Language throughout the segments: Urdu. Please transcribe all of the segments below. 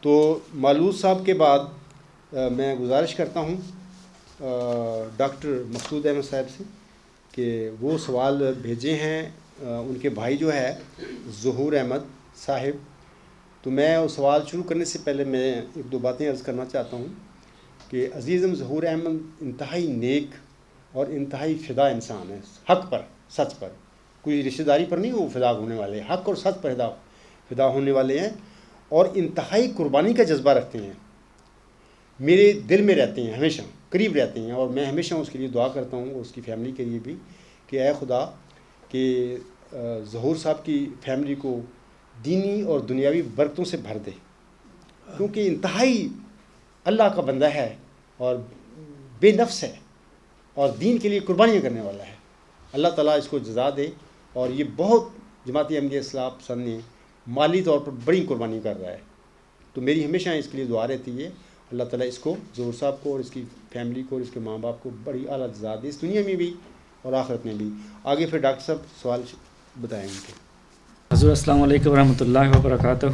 تو مالوز صاحب کے بعد میں گزارش کرتا ہوں ڈاکٹر مقصود احمد صاحب سے کہ وہ سوال بھیجے ہیں ان کے بھائی جو ہے ظہور احمد صاحب. تو میں وہ سوال شروع کرنے سے پہلے میں ایک دو باتیں عرض کرنا چاہتا ہوں کہ عزیزم ظہور احمد انتہائی نیک اور انتہائی فدا انسان ہے. حق پر، سچ پر، کوئی رشتہ داری پر نہیں وہ فدا ہونے والے، حق اور سچ پر فدا ہونے والے ہیں اور انتہائی قربانی کا جذبہ رکھتے ہیں. میرے دل میں رہتے ہیں، ہمیشہ قریب رہتے ہیں، اور میں ہمیشہ اس کے لیے دعا کرتا ہوں اور اس کی فیملی کے لیے بھی کہ اے خدا کہ ظہور صاحب کی فیملی کو دینی اور دنیاوی برکتوں سے بھر دے، کیونکہ انتہائی اللہ کا بندہ ہے اور بے نفس ہے اور دین کے لیے قربانیاں کرنے والا ہے. اللہ تعالیٰ اس کو جزا دے. اور یہ بہت جماعت احمدیہ اصلاح پسند نے مالی طور پر بڑی قربانی کر رہا ہے. تو میری ہمیشہ اس کے لیے دعا رہتی ہے اللہ تعالیٰ اس کو، ظہور صاحب کو اور اس کی فیملی کو اور اس کے ماں باپ کو بڑی اعلیٰ جزا دے، اس دنیا میں بھی اور آخرت میں بھی. آگے پھر ڈاکٹر صاحب سوال بتائیں گے. حضور السلام علیکم ورحمۃ اللہ وبرکاتہ.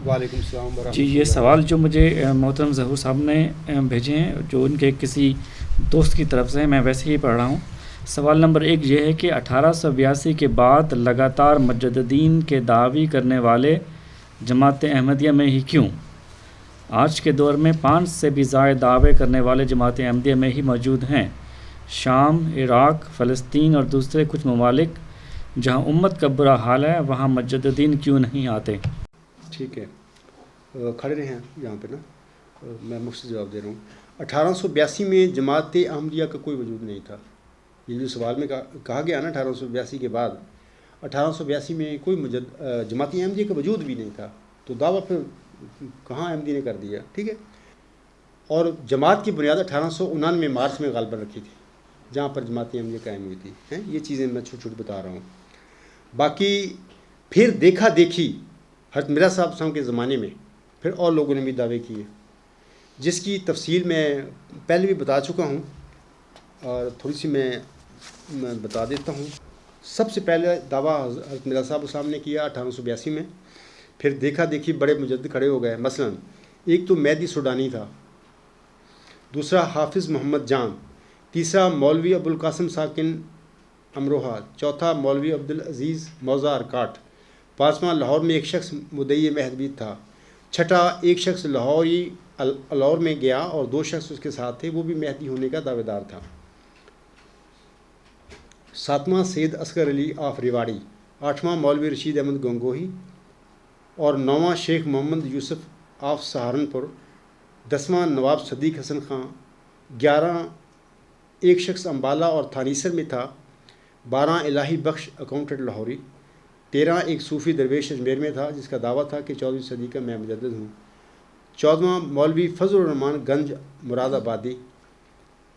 وعلیکم السلام ورحمۃ اللہ. جی، یہ سوال جو مجھے محترم ظہور صاحب نے بھیجے ہیں جو ان کے کسی دوست کی طرف سے، میں ویسے ہی پڑھ رہا ہوں. سوال نمبر 1 یہ ہے کہ 1882 کے بعد لگاتار مجددین کے دعوی کرنے والے جماعت احمدیہ میں ہی کیوں؟ آج کے دور میں 5 سے بھی زائد دعوے کرنے والے جماعت احمدیہ میں ہی موجود ہیں. شام، عراق، فلسطین اور دوسرے کچھ ممالک جہاں امت کا برا حال ہے وہاں مجددین کیوں نہیں آتے؟ ٹھیک ہے، کھڑے رہے ہیں یہاں پہ نا، میں مختصر جواب دے رہا ہوں. 1882 میں جماعت احمدیہ کا کوئی وجود نہیں تھا. یہ جو سوال میں کہا گیا نا 1882 کے بعد، 1882 میں کوئی جماعت احمدیہ کا وجود بھی نہیں تھا. تو دعویٰ پھر کہاں احمدی نے کر دیا؟ ٹھیک ہے. اور جماعت کی بنیاد 1899 مارچ میں غالباً رکھی تھی، جہاں پر جماعت احمدیہ قائم ہوئی تھی. یہ چیزیں میں چھوٹی چھوٹی بتا رہا ہوں. باقی پھر دیکھا دیکھی حضرت مرزا صاحب کے زمانے میں پھر اور لوگوں نے بھی دعوے کیے، جس کی تفصیل میں پہلے بھی بتا چکا ہوں اور تھوڑی سی میں بتا دیتا ہوں. سب سے پہلے دعویٰ حضرت مرزا صاحب نے کیا 1882 میں. پھر دیکھا دیکھی بڑے مجدد کھڑے ہو گئے. مثلا ایک تو مہدی سوڈانی تھا، دوسرا حافظ محمد جان، تیسرا مولوی ابوالقاسم ساکن امروہہ، چوتھا مولوی عبدالعزیز موضع ارکاٹ، پانچواں لاہور میں ایک شخص مدعی مہدویت تھا، چھٹا ایک شخص لاہور میں گیا اور 2 شخص اس کے ساتھ تھے، وہ بھی مہدی ہونے کا دعوے دار تھا، ساتواں سید اصغر علی آف ریواڑی، آٹھواں مولوی رشید احمد گنگوہی اور 9واں شیخ محمد یوسف آف سہارنپور، 10واں نواب صدیق حسن خان، 11 ایک شخص امبالہ اور تھانیسر میں تھا، 12 الہی بخش اکاؤنٹنٹ لاہوری، 13 ایک صوفی درویش اجمیر میں تھا جس کا دعویٰ تھا کہ 14ویں صدی کا میں مجدد ہوں، 14واں مولوی فضل الرحمان گنج مراد آبادی،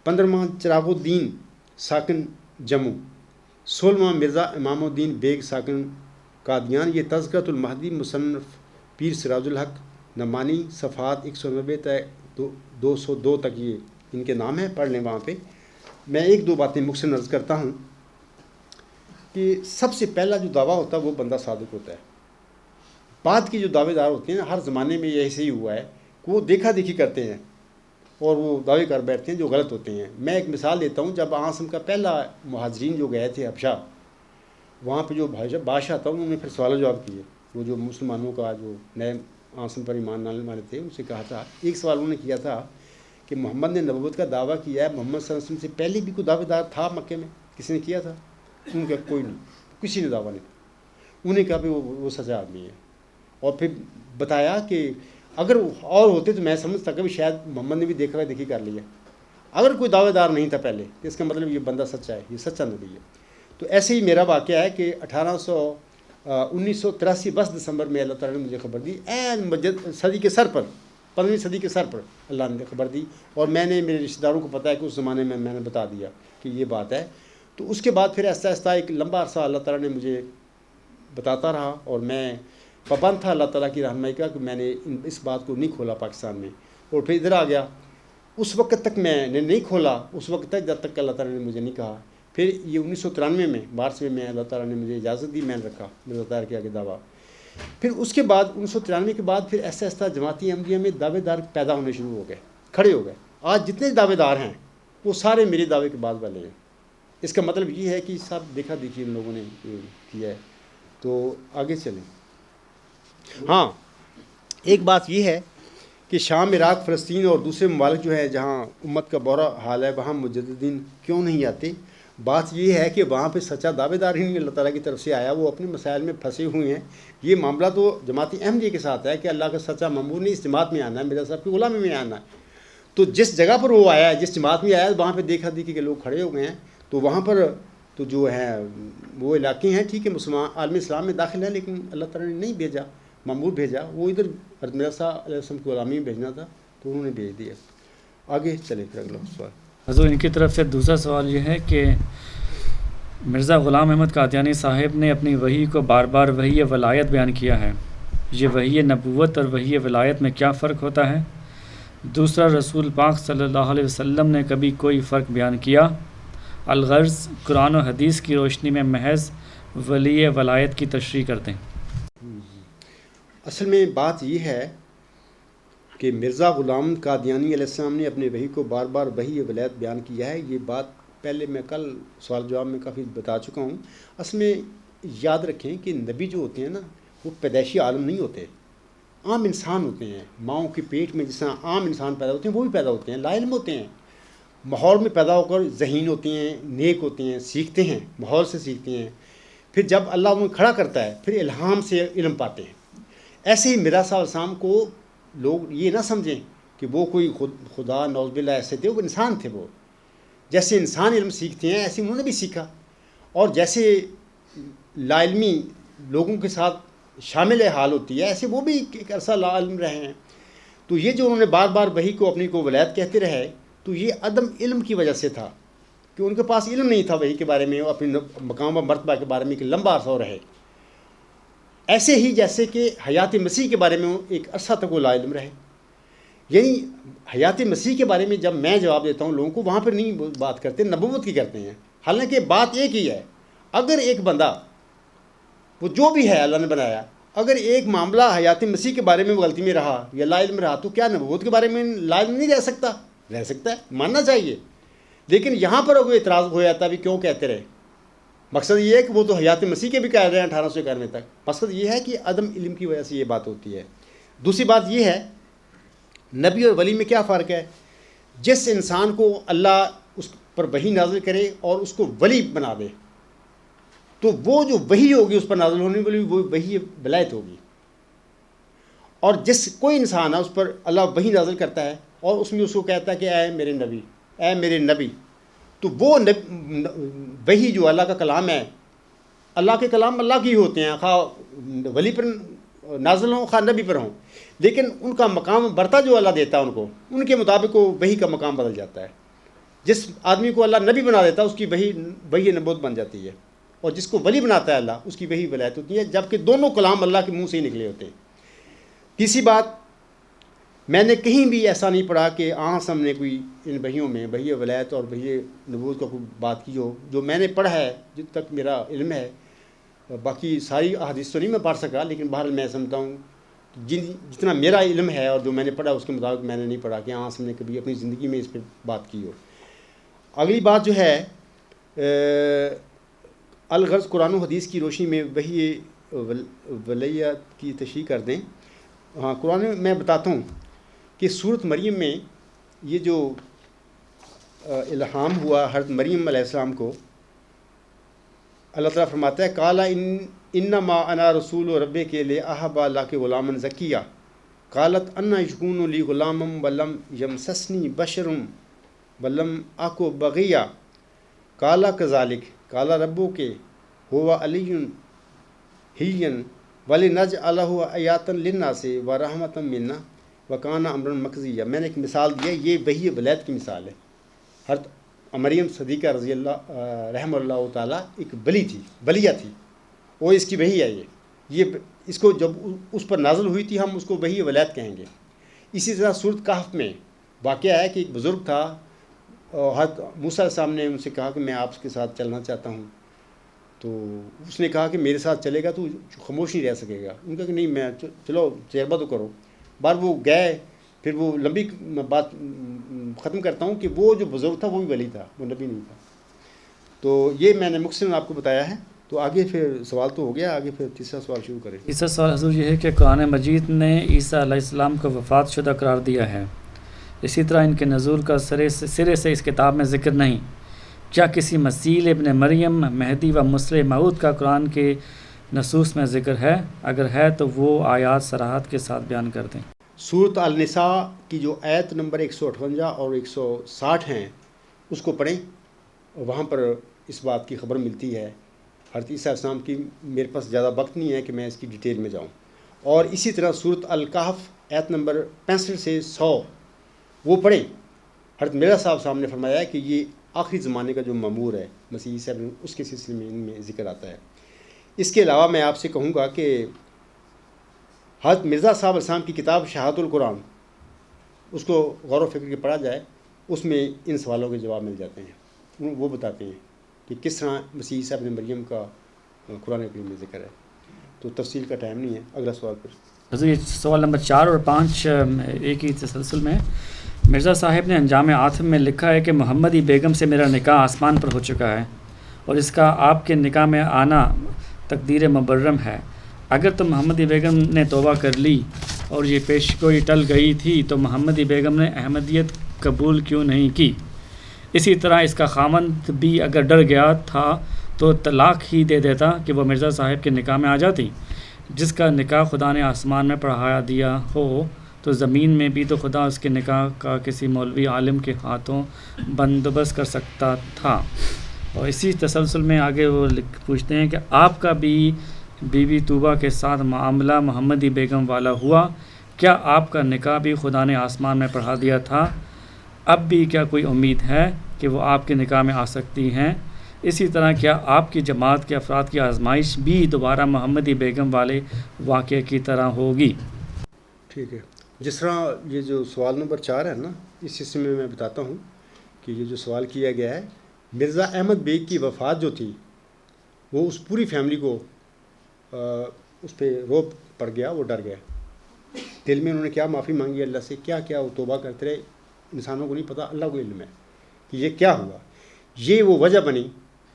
15واں چراغ الدین ساکن جموں، 16واں مرزا امام الدین بیگ ساکن قادیان. یہ تذکرۃ المہدی مصنف پیر سراج الحق نعمانی، صفحات 190 تا 202 تک یہ ان کے نام ہیں، پڑھ لیں وہاں پہ. میں ایک دو باتیں مختصر عرض کرتا ہوں کہ سب سے پہلا جو دعویٰ ہوتا ہے وہ بندہ صادق ہوتا ہے. بعد کے جو دعوے دار ہوتے ہیں ہر زمانے میں یہ ایسے ہی ہوا ہے کہ وہ دیکھا دیکھی کرتے ہیں اور وہ دعوے کر بیٹھتے ہیں جو غلط ہوتے ہیں. میں ایک مثال دیتا ہوں. جب عاصم کا پہلا مہاجرین جو گئے تھے حبشہ، وہاں پہ جو بادشاہ تھا انہوں نے پھر سوال و جواب کیے. وہ جو مسلمانوں کا جو نئے عاصم پر ایمان لانے والے تھے ان سے کہا تھا، ایک سوال انہوں نے کیا تھا کہ محمد نے نبوت کا دعویٰ کیا ہے، محمد صلی اللہ علیہ وسلم سے پہلے بھی کوئی دعوے دار تھا مکے میں؟ کسی نے کیا تھا؟ انہوں نے کہا کوئی نہیں، کسی نے دعویٰ نہیں تھا. انہوں نے کہا کہ وہ سچا آدمی ہے. اور پھر بتایا کہ اگر اور ہوتے تو میں سمجھتا کہ شاید محمد نے بھی دیکھا دیکھی کر لیا. اگر کوئی دعوے دار نہیں تھا پہلے تو اس کا مطلب یہ بندہ سچا ہے، یہ سچا نبی ہے. تو ایسے ہی میرا واقعہ ہے کہ 1983 10 دسمبر میں اللہ تعالیٰ نے مجھے خبر دی، صدی کے سر پر، 15ویں صدی کے سر پر اللہ نے خبر دی. اور میں نے میرے رشتہ داروں کو پتہ ہے کہ اس زمانے میں نے بتا دیا کہ یہ بات ہے. تو اس کے بعد پھر آہستہ آہستہ ایک لمبا عرصہ اللہ تعالیٰ نے مجھے بتاتا رہا اور میں پابند تھا اللہ تعالیٰ کی رہنمائی کا کہ میں نے اس بات کو نہیں کھولا پاکستان میں. اور پھر ادھر آ گیا. اس وقت تک میں نے نہیں کھولا، اس وقت تک جب تک اللہ تعالیٰ نے مجھے نہیں کہا. پھر یہ 1993 میں مارچ میں اللہ تعالیٰ نے مجھے اجازت دی، میں نے رکھا مرزا طاہر کے آگے دعویٰ. پھر اس کے بعد 1993 کے بعد پھر ایسا ایسا جماعتی احمدیہ میں دعوے دار پیدا ہونے شروع ہو گئے، کھڑے ہو گئے. آج جتنے دعوے دار ہیں وہ سارے میرے دعوے کے بعد والے ہیں. اس کا مطلب یہ ہے کہ سب دیکھا دیکھی ان لوگوں نے کیا ہے. تو آگے چلیں. ہاں ایک بات یہ ہے کہ شام، عراق، فلسطین اور دوسرے ممالک جو ہے جہاں امت کا برا حال ہے وہاں مجددین کیوں نہیں آتے؟ بات یہ ہے کہ وہاں پہ سچا دعوے دار ہی نہیں اللہ تعالیٰ کی طرف سے آیا، وہ اپنے مسائل میں پھنسے ہوئے ہیں. یہ معاملہ تو جماعتی احمدیہ کے ساتھ ہے کہ اللہ کا سچا مامور نے اس جماعت میں آنا ہے، مرزا صاحب کی غلامی میں آنا ہے. تو جس جگہ پر وہ آیا ہے، جس جماعت میں آیا ہے، وہاں پہ دیکھا دیکھی کے لوگ کھڑے ہو گئے ہیں. تو وہاں پر تو جو ہے وہ علاقے ہیں ٹھیک ہے مسلمان عالم اسلام میں داخل ہیں، لیکن اللہ تعالیٰ نے نہیں بھیجا، مامور بھیجا. وہ ادھر حضرت مرزا علیہ السلام کی غلامی میں بھیجنا تھا تو انہوں نے بھیج دیا. آگے چلے پھر اگلا سوال. حضور ان کی طرف سے دوسرا سوال یہ ہے کہ مرزا غلام احمد قادیانی صاحب نے اپنی وحی کو بار بار وحی ولایت بیان کیا ہے، یہ وحی نبوت اور وحی ولایت میں کیا فرق ہوتا ہے؟ دوسرا، رسول پاک صلی اللہ علیہ وسلم نے کبھی کوئی فرق بیان کیا؟ الغرض قرآن و حدیث کی روشنی میں محض ولی ولایت کی تشریح کرتے ہیں. اصل میں بات یہ ہے کہ مرزا غلام قادیانی علیہ السلام نے اپنے وحی کو بار بار وحی ولایت بیان کیا ہے. یہ بات پہلے میں کل سوال جواب میں کافی بتا چکا ہوں. اصل میں یاد رکھیں کہ نبی جو ہوتے ہیں نا وہ پیدائشی عالم نہیں ہوتے، عام انسان ہوتے ہیں. ماؤں کے پیٹ میں جس طرح عام انسان پیدا ہوتے ہیں وہ بھی پیدا ہوتے ہیں، لا علم ہوتے ہیں. ماحول میں پیدا ہو کر ذہین ہوتے ہیں، نیک ہوتے ہیں، سیکھتے ہیں، ماحول سے سیکھتے ہیں. پھر جب اللہ انہیں کھڑا کرتا ہے پھر الہام سے علم پاتے ہیں. ایسے ہی مرزا صاحب السلام کو لوگ یہ نہ سمجھیں کہ وہ کوئی خدا نعوذ باللہ ایسے تھے، وہ انسان تھے. وہ جیسے انسان علم سیکھتے ہیں ایسے انہوں نے بھی سیکھا، اور جیسے لا علمی لوگوں کے ساتھ شامل حال ہوتی ہے ایسے وہ بھی ایک عرصہ لا علم رہے ہیں. تو یہ جو انہوں نے بار بار وحی کو اپنی کو ولایت کہتے رہے تو یہ عدم علم کی وجہ سے تھا کہ ان کے پاس علم نہیں تھا وحی کے بارے میں، اپنے مقام و مرتبہ کے بارے میں کہ لمبا عرصہ رہے. ایسے ہی جیسے کہ حیات مسیح کے بارے میں ایک عرصہ تک وہ لا علم رہے. یعنی حیات مسیح کے بارے میں جب میں جواب دیتا ہوں لوگوں کو وہاں پر نہیں بات کرتے، نبوت کی کرتے ہیں. حالانکہ بات ایک ہی ہے، اگر ایک بندہ وہ جو بھی ہے اللہ نے بنایا، اگر ایک معاملہ حیات مسیح کے بارے میں غلطی میں رہا یا لا علم رہا تو کیا نبوت کے بارے میں لا علم نہیں رہ سکتا؟ رہ سکتا ہے، ماننا چاہیے. لیکن یہاں پر اگر اعتراض ہو جاتا بھی کیوں کہتے رہے؟ مقصد یہ ہے کہ وہ تو حیات مسیح کے بھی کہہ رہے ہیں 1891 تک. مقصد یہ ہے کہ عدم علم کی وجہ سے یہ بات ہوتی ہے. دوسری بات یہ ہے نبی اور ولی میں کیا فرق ہے؟ جس انسان کو اللہ اس پر وحی نازل کرے اور اس کو ولی بنا دے تو وہ جو وحی ہوگی اس پر نازل ہونے والی وہ وحی ولایت ہوگی. اور جس کوئی انسان ہے اس پر اللہ وحی نازل کرتا ہے اور اس میں اس کو کہتا ہے کہ اے میرے نبی، اے میرے نبی، تو وہ وحی جو اللہ کا کلام ہے، اللہ کے کلام اللہ کی ہوتے ہیں، خواہ ولی پر نازل ہوں خواہ نبی پر ہوں، لیکن ان کا مقام برتا جو اللہ دیتا ہے ان کو، ان کے مطابق وہ وحی کا مقام بدل جاتا ہے. جس آدمی کو اللہ نبی بنا دیتا ہے اس کی وحی نبوت بن جاتی ہے، اور جس کو ولی بناتا ہے اللہ اس کی وحی ولایت ہوتی ہے، جبکہ دونوں کلام اللہ کے منہ سے ہی نکلے ہوتے ہیں. تیسری بات، میں نے کہیں بھی ایسا نہیں پڑھا کہ ہم نے کوئی ان وحیوں میں وحی ولایت اور وحی نبوت کا کوئی بات کی ہو. جو میں نے پڑھا ہے جب تک میرا علم ہے، باقی ساری احادیث تو نہیں میں پڑھ سکا، لیکن بہرحال میں سمجھتا ہوں جتنا میرا علم ہے اور جو میں نے پڑھا اس کے مطابق میں نے نہیں پڑھا کہ ہم نے کبھی اپنی زندگی میں اس پہ بات کی ہو. اگلی بات جو ہے الغرض قرآن و حدیث کی روشنی میں وحی ولیت کی تشریح کر دیں. ہاں قرآن میں بتاتا ہوں کہ سورۃ مریم میں یہ جو الہام ہوا حضرت مریم علیہ السلام کو، اللہ تعالیٰ فرماتا ہے کالا انما انا رسول ربک لاہب لک غلاما زکیا قالت انا یکون لی غلام ولم یمسسنی بشر ولم اکو بغیا قال کذالک قال ربک هو علی حین ولنجعلہ آیاتا للناس ورحمۃ منا وکان امرا مقضیا. میں نے ایک مثال دی ہے، یہ وحی ولایت کی مثال ہے. حضرت مریم صدیقہ رضی اللہ رحمہ اللہ تعالیٰ ایک ولی تھی، ولیہ تھی، وہ اس کی وحی ہے. یہ اس کو جب اس پر نازل ہوئی تھی ہم اس کو وحی ولایت کہیں گے. اسی طرح سورۃ کہف میں واقعہ ہے کہ ایک بزرگ تھا، حضرت موسیٰ علیہ السلام نے ان سے کہا کہ میں آپ کے ساتھ چلنا چاہتا ہوں. تو اس نے کہا کہ میرے ساتھ چلے گا تو خاموش نہیں رہ سکے گا. ان کا کہ نہیں میں چلو تجربہ تو کرو. بار وہ گئے. پھر وہ لمبی بات ختم کرتا ہوں کہ وہ جو بزرگ تھا وہ بھی ولی تھا, وہ نبی نہیں تھا. تو یہ میں نے مختصراً آپ کو بتایا ہے. تو آگے پھر سوال تو ہو گیا, آگے پھر تیسرا سوال شروع کریں. تیسرا سوال حضور یہ ہے کہ قرآن مجید نے عیسیٰ علیہ السلام کو وفات شدہ قرار دیا ہے, اسی طرح ان کے نزول کا سرے سے اس کتاب میں ذکر نہیں. کیا کسی مسیح ابن مریم, مہدی و مسیح موعود کا قرآن کے نصوص میں ذکر ہے؟ اگر ہے تو وہ آیات صراحت کے ساتھ بیان کر دیں. سورۃ النساء کی جو آیت نمبر 158 اور 160 ہیں اس کو پڑھیں. وہاں پر اس بات کی خبر ملتی ہے حضرت عیسیٰ علیہ السلام کی. میرے پاس زیادہ وقت نہیں ہے کہ میں اس کی ڈیٹیل میں جاؤں. اور اسی طرح سورۃ الکہف آیت نمبر 65 سے 100 وہ پڑھیں. حضرت مرزا صاحب سامنے فرمایا ہے کہ یہ آخری زمانے کا جو مامور ہے مسیح عیسیٰ اس کے سلسلے میں ان میں ذکر آتا ہے. اس کے علاوہ میں آپ سے کہوں گا کہ حضرت مرزا صاحب علیہ السلام کی کتاب شہادت القرآن, اس کو غور و فکر کے پڑھا جائے, اس میں ان سوالوں کے جواب مل جاتے ہیں. وہ بتاتے ہیں کہ کس طرح مسیح عیسیٰ ابن مریم کا قرآن کریم میں ذکر ہے. تو تفصیل کا ٹائم نہیں ہے. اگلا سوال پھر. حضور یہ سوال نمبر 4 اور 5 ایک ہی تسلسل میں. مرزا صاحب نے انجام عاطف میں لکھا ہے کہ محمدی بیگم سے میرا نکاح آسمان پر ہو چکا ہے اور اس کا آپ کے نکاح میں آنا تقدیر مبرم ہے. اگر تو محمدی بیگم نے توبہ کر لی اور یہ پیشگوئی ٹل گئی تھی تو محمدی بیگم نے احمدیت قبول کیوں نہیں کی؟ اسی طرح اس کا خامند بھی اگر ڈر گیا تھا تو طلاق ہی دے دیتا کہ وہ مرزا صاحب کے نکاح میں آ جاتی. جس کا نکاح خدا نے آسمان میں پڑھا دیا ہو تو زمین میں بھی تو خدا اس کے نکاح کا کسی مولوی عالم کے ہاتھوں بندوبست کر سکتا تھا. اور اسی تسلسل میں آگے وہ پوچھتے ہیں کہ آپ کا بھی بی بی طوبہ کے ساتھ معاملہ محمدی بیگم والا ہوا, کیا آپ کا نکاح بھی خدا نے آسمان میں پڑھا دیا تھا؟ اب بھی کیا کوئی امید ہے کہ وہ آپ کے نکاح میں آ سکتی ہیں؟ اسی طرح کیا آپ کی جماعت کے افراد کی آزمائش بھی دوبارہ محمدی بیگم والے واقعے کی طرح ہوگی؟ ٹھیک ہے. جس طرح یہ جو سوال نمبر 4 ہے نا, اس حصے میں بتاتا ہوں کہ یہ جو سوال کیا گیا ہے, مرزا احمد بیگ کی وفات جو تھی وہ اس پوری فیملی کو اس پہ روب پڑ گیا. وہ ڈر گئے. دل میں انہوں نے کیا معافی مانگی اللہ سے, کیا کیا وہ توبہ کرتے رہے. انسانوں کو نہیں پتہ, اللہ کو علم ہے کہ یہ کیا ہوا. یہ وہ وجہ بنی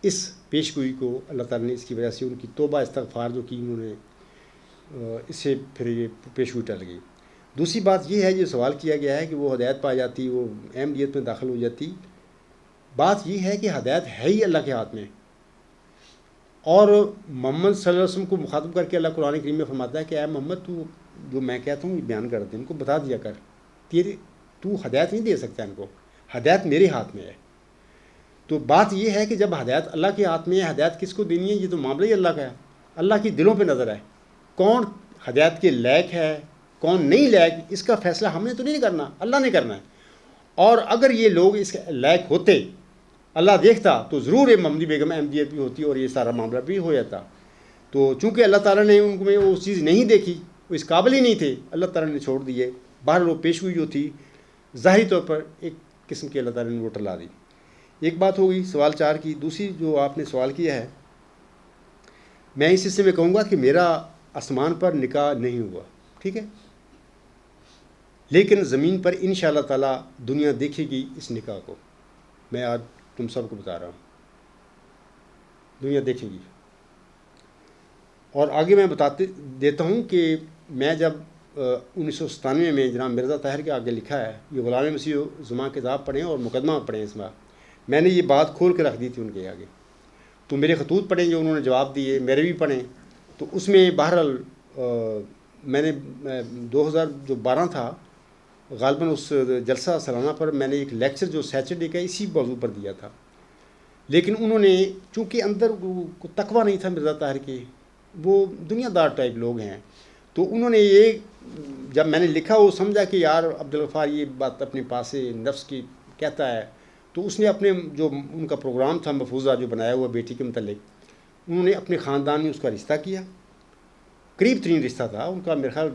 اس پیشگوئی کو, اللہ تعالیٰ نے اس کی وجہ سے ان کی توبہ استغفار جو کی انہوں نے, اس سے پھر یہ پیشگوئی ٹل گئی. دوسری بات یہ ہے, جو سوال کیا گیا ہے کہ وہ ہدایت پا جاتی, وہ احمدیت میں داخل ہو جاتی. بات یہ ہے کہ ہدایت ہے ہی اللہ کے ہاتھ میں. اور محمد صلی اللہ علیہ وسلم کو مخاطب کر کے اللہ قرآن کریم میں فرماتا ہے کہ اے محمد تو جو میں کہتا ہوں یہ بیان کر دے, ان کو بتا دیا کر. تو ہدایت نہیں دے سکتا ان کو, ہدایت میرے ہاتھ میں ہے. تو بات یہ ہے کہ جب ہدایت اللہ کے ہاتھ میں ہے, ہدایت کس کو دینی ہے یہ تو معاملہ ہی اللہ کا ہے. اللہ کی دلوں پہ نظر ہے, کون ہدایت کے لائق ہے کون نہیں لائق, اس کا فیصلہ ہم نے تو نہیں کرنا, اللہ نے کرنا ہے. اور اگر یہ لوگ اس لائق ہوتے, اللہ دیکھتا, تو ضرور یہ محمدی بیگم احمدیت بھی ہوتی اور یہ سارا معاملہ بھی ہو جاتا. تو چونکہ اللہ تعالیٰ نے ان میں وہ چیز نہیں دیکھی, وہ اس قابل ہی نہیں تھے, اللہ تعالیٰ نے چھوڑ دیے. باہر وہ پیشگوئی جو تھی ظاہری طور پر ایک قسم کی اللہ تعالیٰ نے وہ ٹلا دی. ایک بات ہو گئی سوال 4 کی. دوسری جو آپ نے سوال کیا ہے, میں اس حصے میں کہوں گا کہ میرا آسمان پر نکاح نہیں ہوا, ٹھیک ہے, لیکن زمین پر انشاءاللہ تعالیٰ دنیا دیکھے گی اس نکاح کو. میں آج تم سب کو بتا رہا ہوں, دنیا دیکھے گی. اور آگے میں دیتا ہوں کہ میں جب 1997 میں جناب مرزا طاہر کے آگے لکھا ہے, یہ غلام مسیح زمان کتاب پڑھیں اور مقدمہ پڑھیں, اس میں نے یہ بات کھول کے رکھ دی تھی ان کے آگے. تو میرے خطوط پڑھیں جو انہوں نے جواب دیے, میرے بھی پڑھیں. تو اس میں بہرحال میں نے 2012 تھا غالباً, اس جلسہ سالانہ پر میں نے ایک لیکچر جو سیچرڈے کا اسی موضوع پر دیا تھا. لیکن انہوں نے چونکہ اندر تقویٰ نہیں تھا مرزا طاہر کے, وہ دنیا دار ٹائپ لوگ ہیں, تو انہوں نے یہ جب میں نے لکھا وہ سمجھا کہ یار عبدالغفار یہ بات اپنے پاس سے نفس کی کہتا ہے. تو اس نے اپنے جو ان کا پروگرام تھا مفروضہ جو بنایا ہوا بیٹی کے متعلق, انہوں نے اپنے خاندان میں اس کا رشتہ کیا. قریب ترین رشتہ تھا ان کا, میرے خیال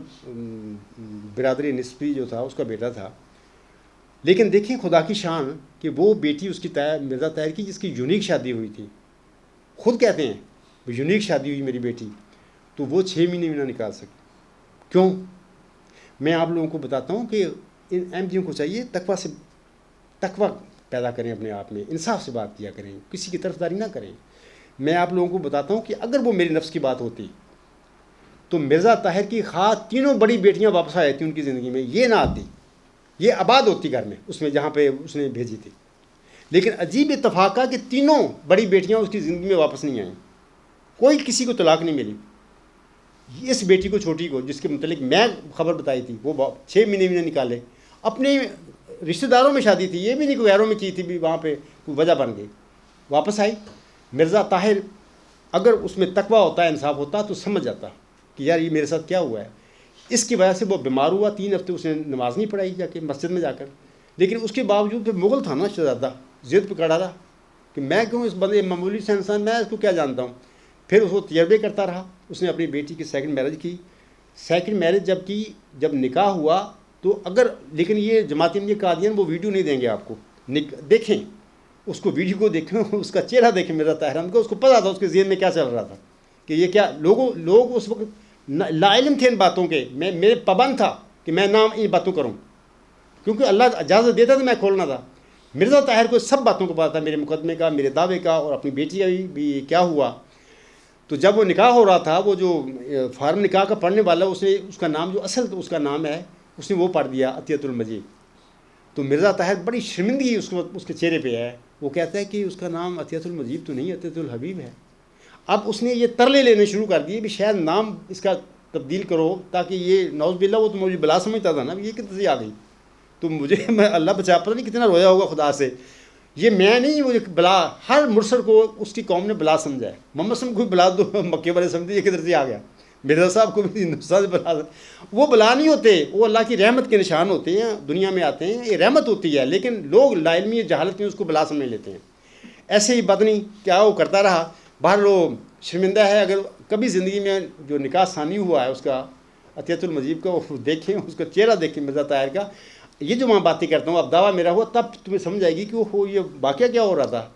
برادری نسبی جو تھا اس کا بیٹا تھا. لیکن دیکھیں خدا کی شان کہ وہ بیٹی اس کی مرزا طاہر کی جس کی یونیک شادی ہوئی تھی, خود کہتے ہیں وہ یونیک شادی ہوئی میری بیٹی، تو وہ 6 مہینے بھی نہ نکال سکی. کیوں؟ میں آپ لوگوں کو بتاتا ہوں کہ ان احمدیوں کو چاہیے تقوی پیدا کریں اپنے آپ میں، انصاف سے بات کیا کریں، کسی کی طرفداری نہ کریں. میں آپ لوگوں کو بتاتا ہوں کہ اگر وہ میرے نفس کی بات ہوتی تو مرزا طاہر کی خواہ 3 بڑی بیٹیاں واپس آ جاتی ان کی زندگی میں، یہ نہ آتی، یہ آباد ہوتی گھر میں اس میں جہاں پہ اس نے بھیجی تھی. لیکن عجیب اتفاق کا کہ 3 بڑی بیٹیاں اس کی زندگی میں واپس نہیں آئیں، کوئی کسی کو طلاق نہیں ملی. اس بیٹی کو چھوٹی کو جس کے متعلق میں خبر بتائی تھی وہ 6 مہینے بھی نہ نکالے. اپنے رشتہ داروں میں شادی تھی، یہ بھی نہیں کوئی غیروں میں کی تھی، بھی وہاں پہ کوئی وجہ بن گئی، واپس آئی. مرزا طاہر اگر اس میں تقوی ہوتا ہے، انصاف ہوتا تو سمجھ جاتا کہ یار یہ میرے ساتھ کیا ہوا ہے. اس کی وجہ سے وہ بیمار ہوا، 3 ہفتے اس نے نماز نہیں پڑھائی جا کے مسجد میں جا کر. لیکن اس کے باوجود پھر مغل تھا نا شہزادہ، ضد پہ کھڑا رہا کہ میں کیوں اس بندے معمولی سے انسان، میں اس کو کیا جانتا ہوں. پھر اس کو تجربے کرتا رہا. اس نے اپنی بیٹی کی 2nd میرج کی. 2nd میرج جب کی، جب نکاح ہوا تو لیکن یہ جماعت احمدیہ قادیان وہ ویڈیو نہیں دیں گے آپ کو، دیکھیں اس کو، ویڈیو کو دیکھیں، اس کا چہرہ دیکھیں مرزا طاہر احمد کو. اس کو پتا تھا اس کے ذہن میں کیا چل رہا تھا کہ یہ کیا. لوگ اس وقت لا علم تھے ان باتوں کے. میرے پابند تھا کہ میں نہ ان باتوں کروں، کیونکہ اللہ اجازت دیتا تھا میں کھولنا تھا. مرزا طاہر کو سب باتوں کو پتا تھا، میرے مقدمے کا، میرے دعوے کا، اور اپنی بیٹی کا بھی کیا ہوا. تو جب وہ نکاح ہو رہا تھا، وہ جو فارم نکاح کا پڑھنے والا، اس نے اس کا نام جو اصل اس کا نام ہے اس نے وہ پڑھ دیا عطیۃ المجید. تو مرزا طاہر بڑی شرمندگی اس کے چہرے پہ ہے. وہ کہتا ہے کہ اس کا نام عطیۃ المجید تو نہیں، عطیۃ الحبیب ہے. اب اس نے یہ ترلے لینے شروع کر دیے بھی شاید نام اس کا تبدیل کرو تاکہ یہ نعوذ باللہ، وہ تو مجھے بلا سمجھتا تھا نا، یہ کتنے سے آ گئی. تو میں اللہ بچا، پتہ نہیں کتنا رویا ہوگا خدا سے. یہ میں نہیں، مجھے بلا، ہر مرسل کو اس کی قوم نے بلا سمجھا ہے. محمد صلی اللہ علیہ وسلم کو بھی بلا دو مکے والے سمجھتے یہ کدھر سے آ گیا. مرزا صاحب کو بھی ہندوستان سے بلا، وہ بلا نہیں ہوتے، وہ اللہ کی رحمت کے نشان ہوتے ہیں، دنیا میں آتے ہیں، یہ رحمت ہوتی ہے. لیکن لوگ لا علمی جہالت میں اس کو بلا سمجھ لیتے ہیں. ایسے ہی بدنی کیا وہ کرتا رہا. باہر وہ شرمندہ ہے. اگر کبھی زندگی میں جو نکاح ثانی ہوا ہے اس کا عطیۃ المجید کا، وہ دیکھیں، اس کا چہرہ دیکھیں مرزا طاہر کا. یہ جو میں باتیں کرتا ہوں اب دعویٰ میرا ہوا، تب تمہیں سمجھ آئے گی کہ وہ یہ واقعہ کیا ہو رہا تھا.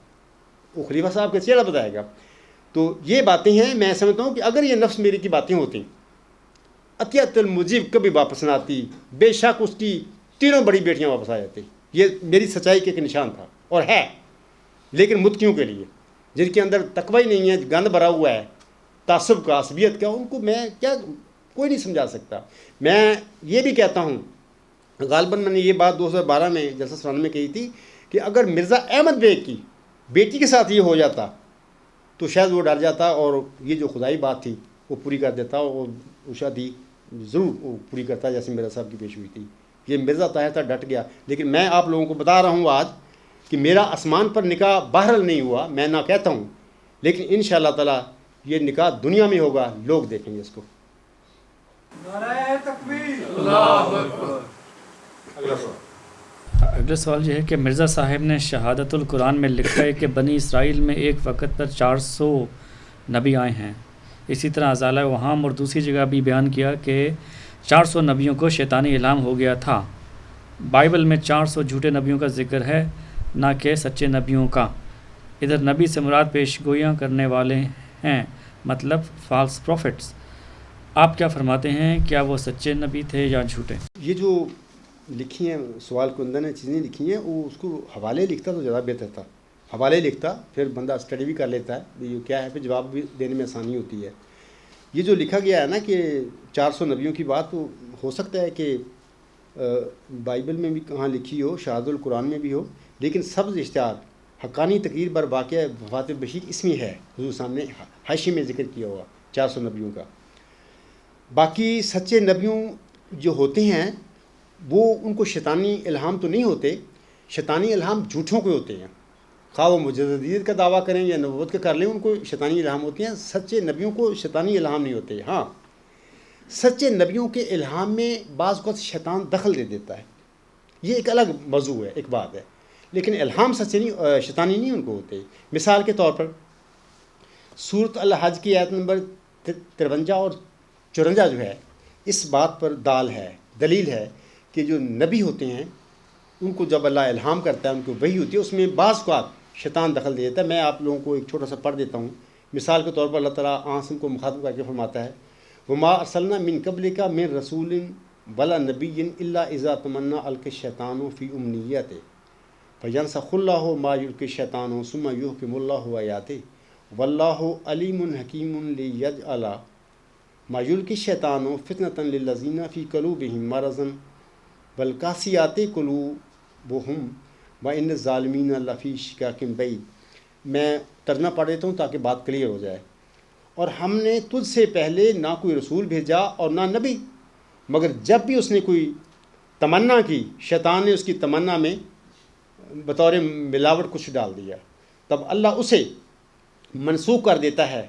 وہ خلیفہ صاحب کا چہرہ بتائے گا. تو یہ باتیں ہیں. میں سمجھتا ہوں کہ اگر یہ نفس میری کی باتیں ہوتی، عطیۃ المجید کبھی واپس نہ آتی، بے شک اس کی 3 بڑی بیٹیاں واپس آ جاتی. یہ میری سچائی کے ایک نشان تھا اور ہے. لیکن متقیوں کے لیے جن کے اندر تقوی ہی نہیں ہے، گند بھرا ہوا ہے تعصب کا، عصبیت کا، ان کو میں کیا، کوئی نہیں سمجھا سکتا. میں یہ بھی کہتا ہوں، غالباً میں نے یہ بات 2012 میں جلسہ سالانہ میں کہی تھی کہ اگر مرزا احمد بیگ کی بیٹی کے ساتھ یہ ہو جاتا تو شاید وہ ڈر جاتا اور یہ جو خدائی بات تھی وہ پوری کر دیتا، اور وہ شادی ضرور وہ پوری کرتا جیسے مرزا صاحب کی پیش ہوئی تھی. یہ مرزا طاہر تھا، ڈٹ گیا. لیکن میں آپ لوگوں کو بتا رہا ہوں آج کہ میرا آسمان پر نکاح بہرحال نہیں ہوا، میں نہ کہتا ہوں، لیکن انشاءاللہ تعالیٰ یہ نکاح دنیا میں ہوگا، لوگ دیکھیں گے اس کو. نعرہ تکبیر، اللہ اکبر. اگلا سوال یہ ہے کہ مرزا صاحب نے شہادت القرآن میں لکھا ہے کہ بنی اسرائیل میں ایک وقت پر 400 نبی آئے ہیں. اسی طرح ازالہ وہام اور دوسری جگہ بھی بیان کیا کہ 400 نبیوں کو شیطانی الہام ہو گیا تھا. بائبل میں 400 جھوٹے نبیوں کا ذکر ہے، نہ کہ سچے نبیوں کا. ادھر نبی سے مراد پیش گوئیاں کرنے والے ہیں، مطلب فالس پروفٹس. آپ کیا فرماتے ہیں، کیا وہ سچے نبی تھے یا جھوٹے؟ یہ جو لکھی ہیں سوال کے اندر نے چیزیں لکھی ہیں، وہ اس کو حوالے لکھتا تو زیادہ بہتر تھا. حوالے لکھتا، پھر بندہ اسٹڈی بھی کر لیتا ہے یہ کیا ہے، پھر جواب بھی دینے میں آسانی ہوتی ہے. یہ جو لکھا گیا ہے نا کہ 400 نبیوں کی بات، تو ہو سکتا ہے کہ بائبل میں بھی کہاں لکھی ہو، شہادت القرآن میں بھی ہو، لیکن سبز اشتہار حقانی تقریر بر واقعہ وفات بشیر اس میں ہے، حضور سامنے حاشی میں ذکر کیا ہوا 400 نبیوں کا. باقی سچے نبیوں جو ہوتے ہیں وہ ان کو شیطانی الہام تو نہیں ہوتے. شیطانی الہام جھوٹوں کے ہوتے ہیں، خواہ وہ مجددیت کا دعویٰ کریں یا نبوت کا کر لیں، ان کو شیطانی الہام ہوتے ہیں. سچے نبیوں کو شیطانی الہام نہیں ہوتے. ہاں، سچے نبیوں کے الہام میں بعض اوقات شیطان دخل دے دیتا ہے، یہ ایک الگ موضوع ہے، ایک بات ہے. لیکن الہام سچے نہیں، شیطانی نہیں ان کو ہوتے. مثال کے طور پر سورۃ الحج کی آیت نمبر 53 اور 54 جو ہے، اس بات پر دلیل ہے کہ جو نبی ہوتے ہیں ان کو جب اللہ الہام کرتا ہے، ان کو وحی ہوتی ہے، اس میں بعض اوقات شیطان دخل دے دیتا ہے. میں آپ لوگوں کو ایک چھوٹا سا پڑھ دیتا ہوں مثال کے طور پر اللہ تعالیٰ آسم کو مخاطب کر کے فرماتا ہے وما ارسلنا من قبلک من رسول ولا نبی الا اذا تمنى القى الشیطان فی امنیته فینسخ اللہ ما یلقی الشیطان ثم یحکم اللہ آیاتہ واللہ علیم حکیم لیجعل ما یلقی الشیطان فتنة للذین فی قلوبهم مرض والقاسیات قلوبهم وان الظالمین لفی شقاق بعید۔ میں ترجمہ پڑھ دیتا ہوں تاکہ بات کلیئر ہو جائے۔ اور ہم نے تجھ سے پہلے نہ کوئی رسول بھیجا اور نہ نبی، مگر جب بھی اس نے کوئی تمنا کی شیطان نے اس کی تمنا میں بطور ملاوٹ کچھ ڈال دیا، تب اللہ اسے منسوخ کر دیتا ہے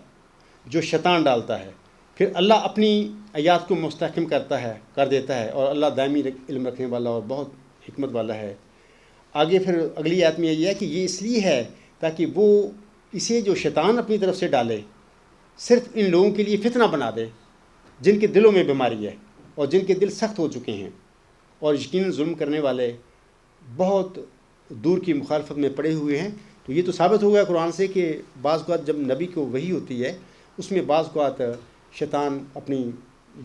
جو شیطان ڈالتا ہے، پھر اللہ اپنی آیات کو مستحکم کر دیتا ہے، اور اللہ دائمی علم رکھنے والا اور بہت حکمت والا ہے۔ آگے پھر اگلی آیت میں یہ ہے کہ یہ اس لیے ہے تاکہ وہ اسے جو شیطان اپنی طرف سے ڈالے صرف ان لوگوں کے لیے فتنہ بنا دے جن کے دلوں میں بیماری ہے اور جن کے دل سخت ہو چکے ہیں اور یقیناً ظلم کرنے والے بہت دور کی مخالفت میں پڑے ہوئے ہیں۔ تو یہ تو ثابت ہو گیا قرآن سے کہ بعض اوقات جب نبی کو وحی ہوتی ہے اس میں بعض اوقات شیطان اپنی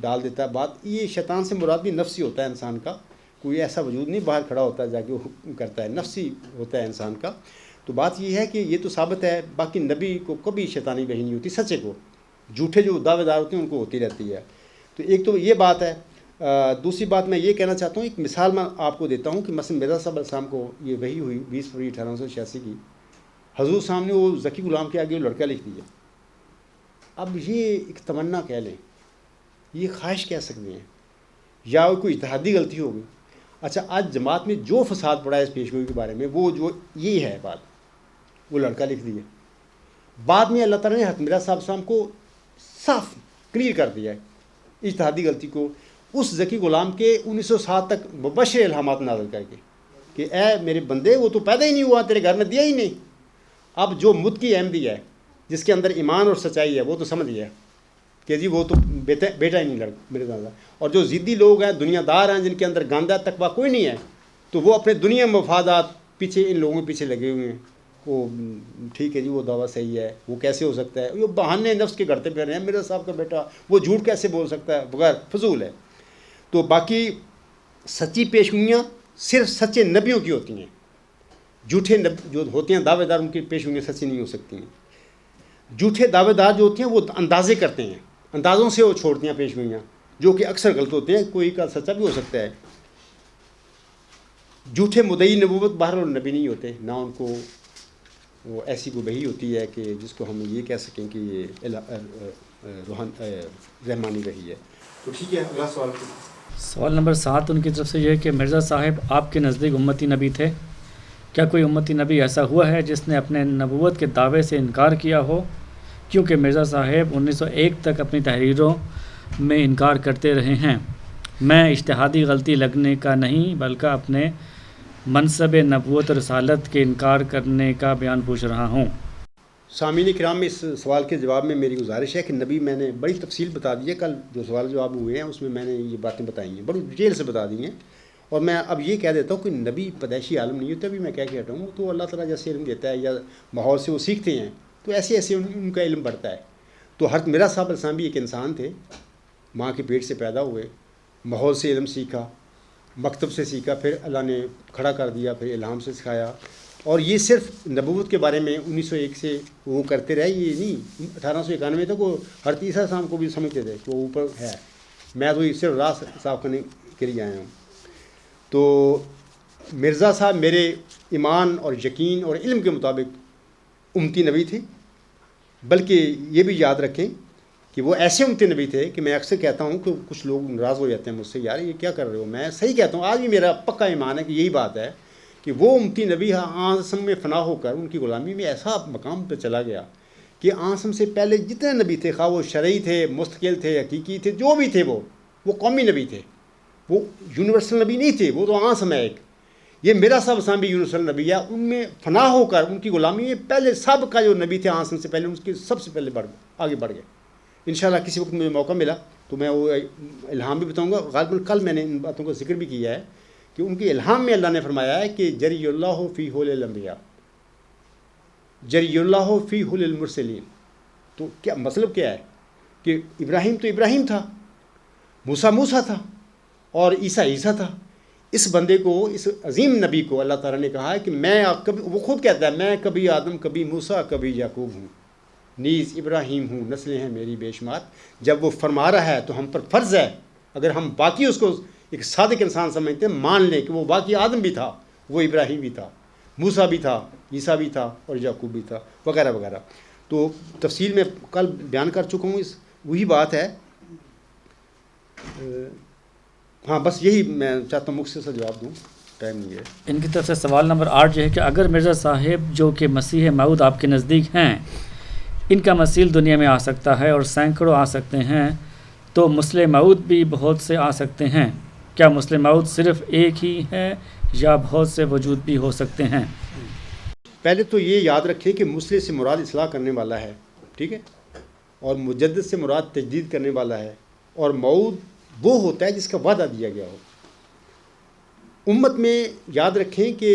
ڈال دیتا ہے بات۔ یہ شیطان سے مراد بھی نفسی ہوتا ہے انسان کا، کوئی ایسا وجود نہیں باہر کھڑا ہوتا ہے جا کے وہ کرتا ہے، نفسی ہوتا ہے انسان کا۔ تو بات یہ ہے کہ یہ تو ثابت ہے، باقی نبی کو کبھی شیطانی وحی نہیں ہوتی، سچے کو، جھوٹے جو دعوے دار ہوتے ہیں ان کو ہوتی رہتی ہے۔ تو ایک تو یہ بات ہے۔ دوسری بات میں یہ کہنا چاہتا ہوں، ایک مثال میں آپ کو دیتا ہوں کہ مثلا مرزا صاحب علیہ السلام کو یہ وحی ہوئی 20 فروری 1886 کی، حضور صاحب نے وہ ذکی غلام کے آگے وہ لڑکا لکھ دیا۔ اب یہ ایک تمنا کہہ لیں، یہ خواہش کہہ سکتے ہیں، یا کوئی اجتہادی غلطی ہوگی۔ اچھا آج جماعت میں جو فساد پڑا ہے اس پیشگوئی کے بارے میں، وہ جو یہ ہے بات، وہ لڑکا لکھ دیا۔ بعد میں اللہ تعالیٰ نے حضرت مرزا صاحب السلام کو صاف کلیئر کر دیا ہے اجتہادی غلطی کو، اس ذکی غلام کے 1907 تک مبشر الہامات نازل کر کے کہ اے میرے بندے وہ تو پیدا ہی نہیں ہوا، تیرے گھر میں دیا ہی نہیں۔ اب جو مد کی احمدی ہے جس کے اندر ایمان اور سچائی ہے وہ تو سمجھ گیا کہ جی وہ تو بیٹا ہی نہیں میرے دادا۔ اور جو ضدی لوگ ہیں، دنیا دار ہیں، جن کے اندر گاندہ تقویٰ کوئی نہیں ہے، تو وہ اپنے دنیا مفادات پیچھے ان لوگوں کے پیچھے لگے ہوئے ہیں۔ وہ ٹھیک ہے جی وہ دعویٰ صحیح ہے، وہ کیسے ہو سکتا ہے، وہ بہانے نفس کے گھڑتے پھر رہے ہیں، مرزا صاحب کا بیٹا وہ جھوٹ کیسے بول سکتا ہے، بغیر فضول ہے۔ تو باقی سچی پیشگوئیاں صرف سچے نبیوں کی ہوتی ہیں، جھوٹے جو ہوتے ہیں دعوے دار ان کی پیشگوئیاں سچی نہیں ہو سکتی ہیں۔ جھوٹے دعوے دار جو ہوتے ہیں وہ اندازے کرتے ہیں، اندازوں سے وہ چھوڑتے ہیں پیشگوئیاں، جو کہ اکثر غلط ہوتے ہیں، کوئی کا سچا بھی ہو سکتا ہے۔ جھوٹے مدعی نبوت بہر نبی نہیں ہوتے، نہ ان کو وہ ایسی کوئی وحی ہوتی ہے کہ جس کو ہم یہ کہہ سکیں کہ یہ رحمانی وحی ہے۔ تو ٹھیک ہے، اگلا سوال۔ سوال نمبر 7 ان کی طرف سے یہ ہے کہ مرزا صاحب آپ کے نزدیک امتی نبی تھے؟ کیا کوئی امتی نبی ایسا ہوا ہے جس نے اپنے نبوت کے دعوے سے انکار کیا ہو؟ کیونکہ مرزا صاحب 1901 تک اپنی تحریروں میں انکار کرتے رہے ہیں۔ میں اجتہادی غلطی لگنے کا نہیں بلکہ اپنے منصب نبوت و رسالت کے انکار کرنے کا بیان پوچھ رہا ہوں۔ سامعین کرام، اس سوال کے جواب میں میری گزارش ہے کہ نبی میں نے بڑی تفصیل بتا دی ہے، کل جو سوال جواب ہوئے ہیں اس میں میں نے یہ باتیں بتائی ہیں، بڑی ڈیٹیل سے بتا دی ہیں۔ اور میں اب یہ کہہ دیتا ہوں کہ نبی پیدائشی عالم نہیں ہوتا، ابھی میں کہہ کے ہٹا ہوں، تو اللہ تعالیٰ جیسے علم دیتا ہے یا ماحول سے وہ سیکھتے ہیں تو ایسے ایسے ان کا علم بڑھتا ہے۔ تو حضرت مرزا صاحب علیہ السلام بھی ایک انسان تھے، ماں کے پیٹ سے پیدا ہوئے، ماحول سے علم سیکھا، مکتب سے سیکھا، پھر اللہ نے کھڑا کر دیا، پھر الہام سے سکھایا۔ اور یہ صرف نبوت کے بارے میں 1901 سے وہ کرتے رہے، یہ نہیں 1891 تک وہ ہر تیسرا شام کو بھی سمجھتے تھے کہ وہ اوپر ہے، میں تو صرف راہ صاف کرنے کے لیے آیا ہوں۔ تو مرزا صاحب میرے ایمان اور یقین اور علم کے مطابق امتی نبی تھے، بلکہ یہ بھی یاد رکھیں کہ وہ ایسے امتی نبی تھے کہ میں اکثر کہتا ہوں کہ کچھ لوگ ناراض ہو جاتے ہیں مجھ سے، یار یہ کیا کر رہے ہو، میں صحیح کہتا ہوں، آج بھی میرا پکا ایمان ہے کہ یہی بات ہے کہ وہ امتی نبی آنسم میں فنا ہو کر ان کی غلامی میں ایسا مقام پہ چلا گیا کہ آنسم سے پہلے جتنے نبی تھے، خواہ وہ شرعی تھے، مستقل تھے، حقیقی تھے، جو بھی تھے، وہ قومی نبی تھے، وہ یونیورسل نبی نہیں تھے، وہ تو آنسم ہے ایک۔ یہ میرا سب اسلام بھی یونیورسل نبی ہے، ان میں فنا ہو کر ان کی غلامی میں پہلے سب کا جو نبی تھے آنسم سے پہلے، ان کے سب سے پہلے آگے بڑھ گئے۔ انشاءاللہ کسی وقت مجھے موقع ملا تو میں وہ الہام بھی بتاؤں گا۔ غالباً کل میں نے ان باتوں کا ذکر بھی کیا ہے کہ ان کے الہام میں اللہ نے فرمایا ہے کہ جری اللہ فی حول الانبیاء، جری اللہ فی حول المرسلین، تو کیا مطلب کیا ہے کہ ابراہیم تو ابراہیم تھا، موسیٰ تھا، اور عیسیٰ تھا. اس بندے کو، اس عظیم نبی کو اللہ تعالیٰ نے کہا ہے کہ میں کبھی، وہ خود کہتا ہے میں کبھی آدم، کبھی موسیٰ، کبھی یعقوب ہوں، نیز ابراہیم ہوں، نسلیں ہیں میری بے شمار. جب وہ فرما رہا ہے تو ہم پر فرض ہے، اگر ہم باقی اس کو ایک صادق انسان سمجھتے ہیں، مان لیں کہ وہ باقی آدم بھی تھا، وہ ابراہیم بھی تھا، موسیٰ بھی تھا، عیسیٰ بھی تھا، اور یعقوب بھی تھا، وغیرہ وغیرہ. تو تفصیل میں کل بیان کر چکا ہوں. وہی بات ہے. ہاں بس یہی میں چاہتا ہوں مختصر جواب دوں، ٹائم نہیں ہے. ان کی طرف سے سوال نمبر 8 یہ ہے کہ اگر مرزا صاحب جو کہ مسیح موعود آپ کے نزدیک ہیں، ان کا مثیل دنیا میں آ سکتا ہے اور سینکڑوں آ سکتے ہیں، تو مسلح موعود بھی بہت سے آ سکتے ہیں. کیا مسلح موعود صرف ایک ہی ہے یا بہت سے وجود بھی ہو سکتے ہیں؟ پہلے تو یہ یاد رکھیں کہ مسلح سے مراد اصلاح کرنے والا ہے، ٹھیک ہے، اور مجدد سے مراد تجدید کرنے والا ہے، اور موعود وہ ہوتا ہے جس کا وعدہ دیا گیا ہو. امت میں یاد رکھیں کہ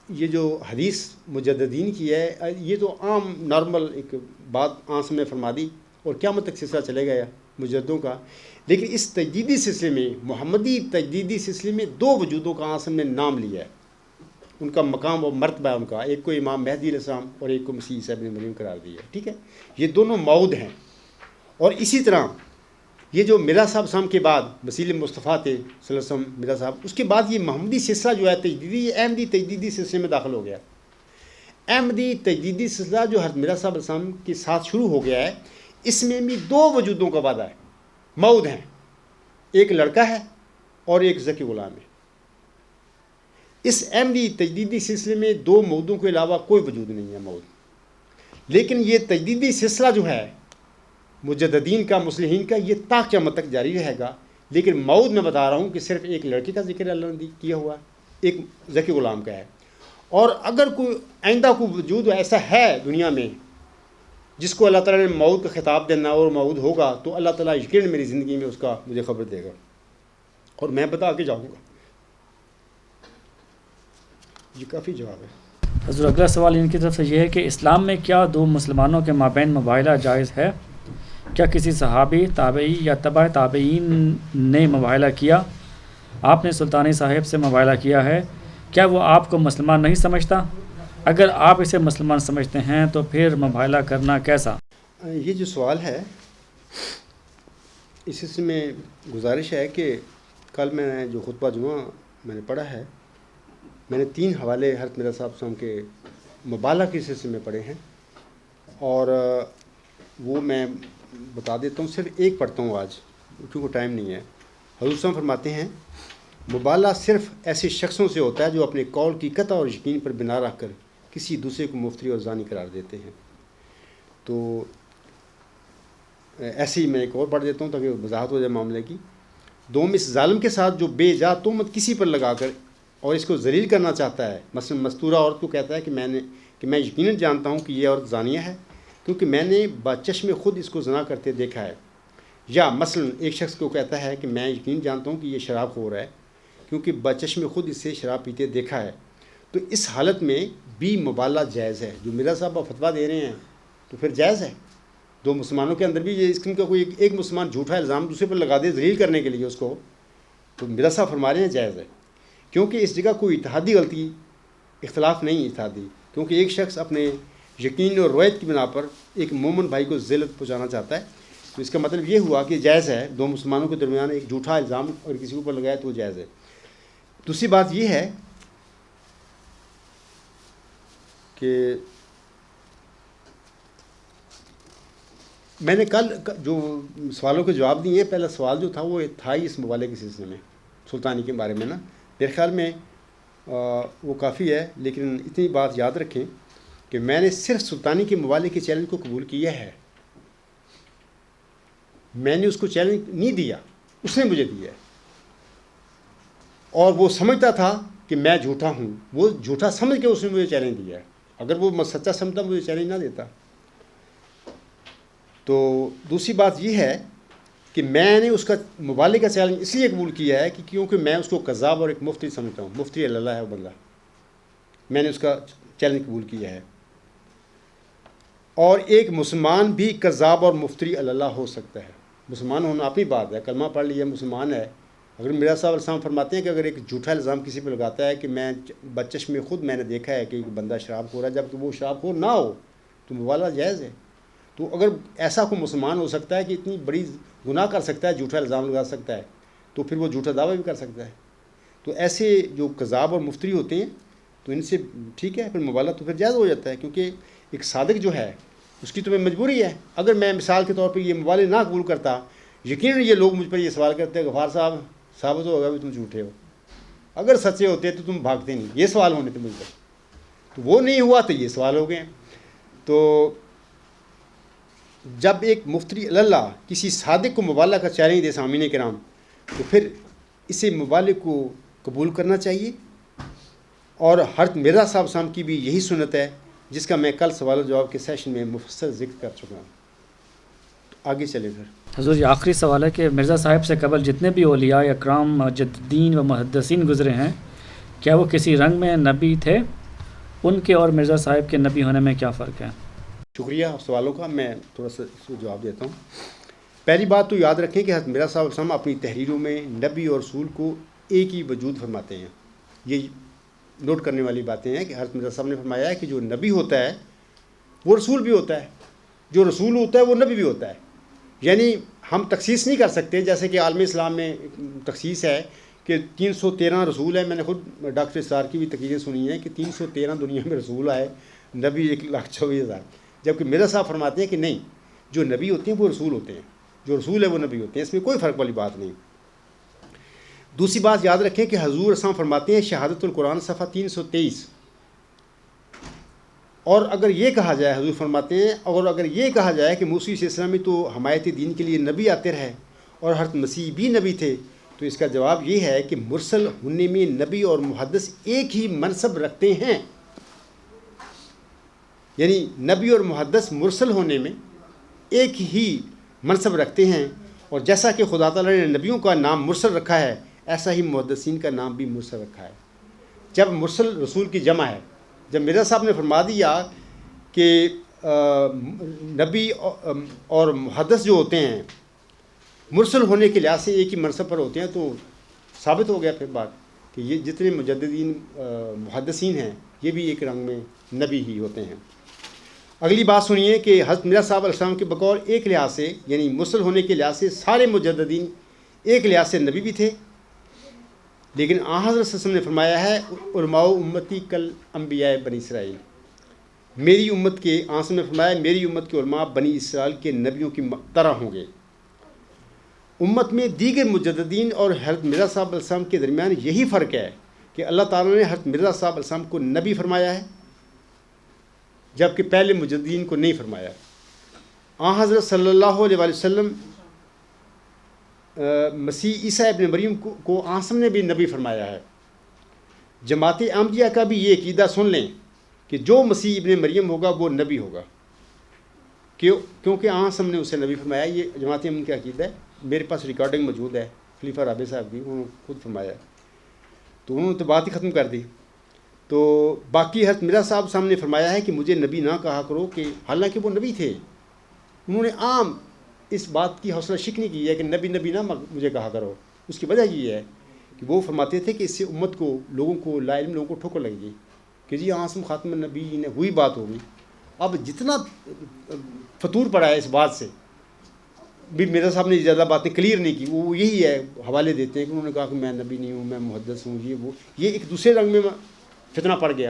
یہ جو حدیث مجددین کی ہے، یہ تو عام نارمل ایک بات آنس میں فرما دی اور قیامت تک سلسلہ چلے گیا مجددوں کا. لیکن اس تجدیدی سلسلے میں، محمدی تجدیدی سلسلے میں، 2 وجودوں کا آنس نے نام لیا ہے، ان کا مقام و مرتبہ ہے ان کا. ایک کو امام مہدی علیہ السلام اور ایک کو مسیح عیسیٰ ابن مریم قرار دیا ہے، ٹھیک ہے. یہ دونوں موعود ہیں. اور اسی طرح یہ جو مرزا صاحب صاحب کے بعد وسیل مصطفیٰ تھے صلی اللہ علیہ وسلم مرزا صاحب، اس کے بعد یہ محمدی سلسلہ جو ہے تجدیدی، یہ احمدی تجدیدی سلسلے میں داخل ہو گیا. احمدی تجدیدی سلسلہ جو حضرت مرزا صاحب علیہ السلام کے ساتھ شروع ہو گیا ہے، اس میں بھی 2 وجودوں کا وعدہ ہے، موعود ہیں. ایک لڑکا ہے اور ایک ذکی غلام ہے. اس احمدی تجدیدی سلسلے میں 2 موعودوں کے علاوہ کوئی وجود نہیں ہے موعود. لیکن یہ تجدیدی سلسلہ جو ہے مجددین کا، مصلحین کا، یہ تا قیامت تک جاری رہے گا. لیکن موعود میں بتا رہا ہوں کہ صرف ایک لڑکے کا ذکر اللہ نے کیا ہوا ہے، ایک ذکی غلام کا ہے. اور اگر کوئی آئندہ کوئی وجود ایسا ہے دنیا میں جس کو اللہ تعالیٰ نے موعود کا خطاب دینا اور موعود ہوگا، تو اللہ تعالیٰ یقیناً میری زندگی میں اس کا مجھے خبر دے گا اور میں بتا کے جاؤں گا. یہ کافی جواب ہے. حضور اگلا سوال ان کی طرف سے یہ ہے کہ اسلام میں کیا 2 مسلمانوں کے مابین مباہلہ جائز ہے؟ کیا کسی صحابی، تابعی یا تبع تابعین نے مباہلہ کیا؟ آپ نے سلطانی صاحب سے مباہلہ کیا ہے، کیا وہ آپ کو مسلمان نہیں سمجھتا؟ اگر آپ اسے مسلمان سمجھتے ہیں تو پھر مباہلہ کرنا کیسا؟ یہ جو سوال ہے، اس سلسلے میں گزارش ہے کہ کل میں نے جو خطبہ جمعہ میں نے پڑھا ہے، میں نے 3 حوالے حضرت مرزا صاحب صاحب کے مبالغہ کے سلسلے میں پڑھے ہیں، اور وہ میں بتا دیتا ہوں. صرف ایک پڑھتا ہوں آج کیونکہ ٹائم نہیں ہے. حضور صاحب فرماتے ہیں مبالغہ صرف ایسے شخصوں سے ہوتا ہے جو اپنے قول کی قطع اور یقین پر بنا رکھ کر کسی دوسرے کو مفتری اور زانی قرار دیتے ہیں. تو ایسے ہی میں ایک اور پڑھ دیتا ہوں تاکہ وضاحت ہو جائے معاملے کی. 2 اس ظالم کے ساتھ جو بے جا تہمت کسی پر لگا کر اور اس کو ذلیل کرنا چاہتا ہے، مثلا مستورہ عورت کو کہتا ہے کہ میں یقیناً جانتا ہوں کہ یہ عورت زانیہ ہے کیونکہ میں نے بچشم خود اس کو زنا کرتے دیکھا ہے. یا مثلا ایک شخص کو کہتا ہے کہ میں یقین جانتا ہوں کہ یہ شراب خور ہے کیونکہ بچشم خود اس سے شراب پیتے دیکھا ہے. تو اس حالت میں بھی مبالغہ جائز ہے. جو مرزا صاحب فتویٰ دے رہے ہیں تو پھر جائز ہے. 2 مسلمانوں کے اندر بھی یہ اس قسم کا کوئی ایک مسلمان جھوٹا الزام دوسرے پر لگا دے ذلیل کرنے کے لیے اس کو، تو مرزا صاحب فرما رہے ہیں جائز ہے. کیونکہ اس جگہ کوئی اتحادی غلطی اختلاف نہیں اتحادی، کیونکہ ایک شخص اپنے یقین اور روایت کی بنا پر ایک مومن بھائی کو ذلت پہنچانا چاہتا ہے. تو اس کا مطلب یہ ہوا کہ جائز ہے. 2 مسلمانوں کے درمیان ایک جھوٹا الزام اور کسی کے اوپر لگایا تو وہ جائز ہے. دوسری بات یہ ہے کہ میں نے کل جو سوالوں کے جواب دیے ہیں، پہلا سوال جو تھا وہ تھا ہی اس مبالغے کے سلسلے میں سلطانی کے بارے میں نا. میرے خیال میں وہ کافی ہے. لیکن اتنی بات یاد رکھیں کہ میں نے صرف سلطانی کے مبالغے کے چیلنج کو قبول کیا ہے. میں نے اس کو چیلنج نہیں دیا، اس نے مجھے دیا ہے. اور وہ سمجھتا تھا کہ میں جھوٹا ہوں، وہ جھوٹا سمجھ کے اس نے مجھے چیلنج دیا ہے. اگر وہ سچا سمجھتا مجھے چیلنج نہ دیتا. تو دوسری بات یہ ہے کہ میں نے اس کا مبالغے کا چیلنج اس لیے قبول کیا ہے کہ کیونکہ میں اس کو کذاب اور ایک مفتری سمجھتا ہوں. مفتری اللہ ہے وہ بندہ. میں نے اس کا چیلنج قبول کیا ہے. اور ایک مسلمان بھی کذاب اور مفتری اللہ ہو سکتا ہے. مسلمان ہونا اپنی بات ہے، کلمہ پڑھ لیا مسلمان ہے. اگر مرزا صاحب علیہ السلام فرماتے ہیں کہ اگر ایک جھوٹا الزام کسی پہ لگاتا ہے کہ میں بچشم خود میں نے دیکھا ہے کہ ایک بندہ شراب خور ہے، جب کہ وہ شراب خور نہ ہو تو مبالغہ جائز ہے. تو اگر ایسا کوئی مسلمان ہو سکتا ہے کہ اتنی بڑی گناہ کر سکتا ہے، جھوٹا الزام لگا سکتا ہے، تو پھر وہ جھوٹا دعویٰ بھی کر سکتا ہے. تو ایسے جو کذاب اور مفتری ہوتے ہیں تو ان سے ٹھیک ہے، پھر مبالغہ تو پھر جائز ہو جاتا ہے، کیونکہ ایک صادق جو ہے اس کی تو میں مجبوری ہے. اگر میں مثال کے طور پہ یہ مبالغہ نہ قبول کرتا، یقیناً یہ لوگ مجھ پر یہ سوال کرتے ہیں غفار صاحب ثابت ہوگا بھی تم جھوٹے ہو، اگر سچے ہوتے تو تم بھاگتے نہیں. یہ سوال ہونے تھے مجھ پر، تو وہ نہیں ہوا تو یہ سوال ہو گئے. تو جب ایک مفتری اللہ کسی صادق کو مبالغہ کا چیلنج دے سامعین کرام، تو پھر اسے مبالغ کو قبول کرنا چاہیے. اور حضرت مرزا صاحب صاحب کی بھی یہی سنت ہے، جس کا میں کل سوال و جواب کے سیشن میں مفصل ذکر کر چکا ہوں. تو آگے چلیں پھر. حضور یہ آخری سوال ہے کہ مرزا صاحب سے قبل جتنے بھی اولیاء اکرام مجددین و محدثین گزرے ہیں، کیا وہ کسی رنگ میں نبی تھے؟ ان کے اور مرزا صاحب کے نبی ہونے میں کیا فرق ہے؟ شکریہ سوالوں کا. میں تھوڑا سا اس کو جواب دیتا ہوں. پہلی بات تو یاد رکھیں کہ حضرت مرزا صاحب وسلم اپنی تحریروں میں نبی اور رسول کو ایک ہی وجود فرماتے ہیں. یہ نوٹ کرنے والی باتیں ہیں کہ حضرت مرزا صاحب نے فرمایا ہے کہ جو نبی ہوتا ہے وہ رسول بھی ہوتا ہے، جو رسول ہوتا ہے وہ نبی بھی ہوتا ہے. یعنی ہم تخصیص نہیں کر سکتے، جیسے کہ عالم اسلام میں تخصیص ہے کہ 313 رسول ہیں. میں نے خود ڈاکٹر اسرار کی بھی تقریریں سنی ہیں کہ 313 دنیا میں رسول آئے، نبی 1,24,000. جبکہ مرزا صاحب فرماتے ہیں کہ نہیں، جو نبی ہوتے ہیں وہ رسول ہوتے ہیں، جو رسول ہے وہ نبی ہوتے ہیں. اس میں کوئی فرق والی بات نہیں. دوسری بات یاد رکھیں کہ حضور اسلام فرماتے ہیں شہادت القرآن صفحہ 323. اور اگر یہ کہا جائے، حضور فرماتے ہیں، اور اگر یہ کہا جائے کہ موسی علیہ السلام تو حمایت دین کے لیے نبی آتے رہے اور حضرت مسیح بھی نبی تھے، تو اس کا جواب یہ ہے کہ مرسل ہونے میں نبی اور محدث ایک ہی منصب رکھتے ہیں. یعنی نبی اور محدث مرسل ہونے میں ایک ہی منصب رکھتے ہیں. اور جیسا کہ خدا تعالیٰ نے نبیوں کا نام مرسل رکھا ہے، ایسا ہی محدثین کا نام بھی مرسل رکھا ہے. جب مرسل رسول کی جمع ہے، جب مرزا صاحب نے فرما دیا کہ نبی اور محدث جو ہوتے ہیں مرسل ہونے کے لحاظ سے ایک ہی منصب پر ہوتے ہیں، تو ثابت ہو گیا پھر بات کہ یہ جتنے مجددین محدثین ہیں یہ بھی ایک رنگ میں نبی ہی ہوتے ہیں. اگلی بات سنیے کہ حضرت مرزا صاحب علیہ السلام کے بقول ایک لحاظ سے، یعنی مرسل ہونے کے لحاظ سے سارے مجددین ایک لحاظ سے نبی بھی تھے، لیکن حضرت صلی اللہ علیہ وسلم نے فرمایا ہے علماء امتی کل انبیاء بنی اسرائیل. میری امت کے آنسر نے فرمایا میری امت کے علماء بنی اسرائیل کے نبیوں کی طرح ہوں گے. امت میں دیگر مجددین اور حضرت مرزا صاحب علیہ السلام کے درمیان یہی فرق ہے کہ اللہ تعالیٰ نے حضرت مرزا صاحب علیہ السلام کو نبی فرمایا ہے، جبکہ پہلے مجددین کو نہیں فرمایا. حضرت صلی اللہ علیہ وسلم مسیح عیسیٰ ابن مریم کو آسم نے بھی نبی فرمایا ہے. جماعت احمدیہ کا بھی یہ عقیدہ سن لیں کہ جو مسیح ابن مریم ہوگا وہ نبی ہوگا، کیونکہ آسم نے اسے نبی فرمایا. یہ جماعت احمدیہ کا عقیدہ ہے. میرے پاس ریکارڈنگ موجود ہے خلیفہ رابع صاحب کی، انہوں نے خود فرمایا، تو انہوں نے تو بات ہی ختم کر دی. تو باقی حضرت مرزا صاحب صاحب نے فرمایا ہے کہ مجھے نبی نہ کہا کرو، کہ حالانکہ وہ نبی تھے. انہوں نے عام اس بات کی حوصلہ شکنی کی ہے کہ نبی نبی نہ مجھے کہا کرو. اس کی وجہ یہ ہے کہ وہ فرماتے تھے کہ اس سے امت کو، لوگوں کو، لا علم لوگوں کو ٹھوکر لگے گی کہ جی عاصم خاتم النبی نے ہوئی بات ہوگی. اب جتنا فطور پڑا ہے اس بات سے بھی مرزا صاحب نے زیادہ باتیں کلیئر نہیں کی، وہ یہی ہے حوالے دیتے ہیں کہ انہوں نے کہا کہ میں نبی نہیں ہوں، میں محدث ہوں، یہ ایک دوسرے رنگ میں فتنہ پڑ گیا.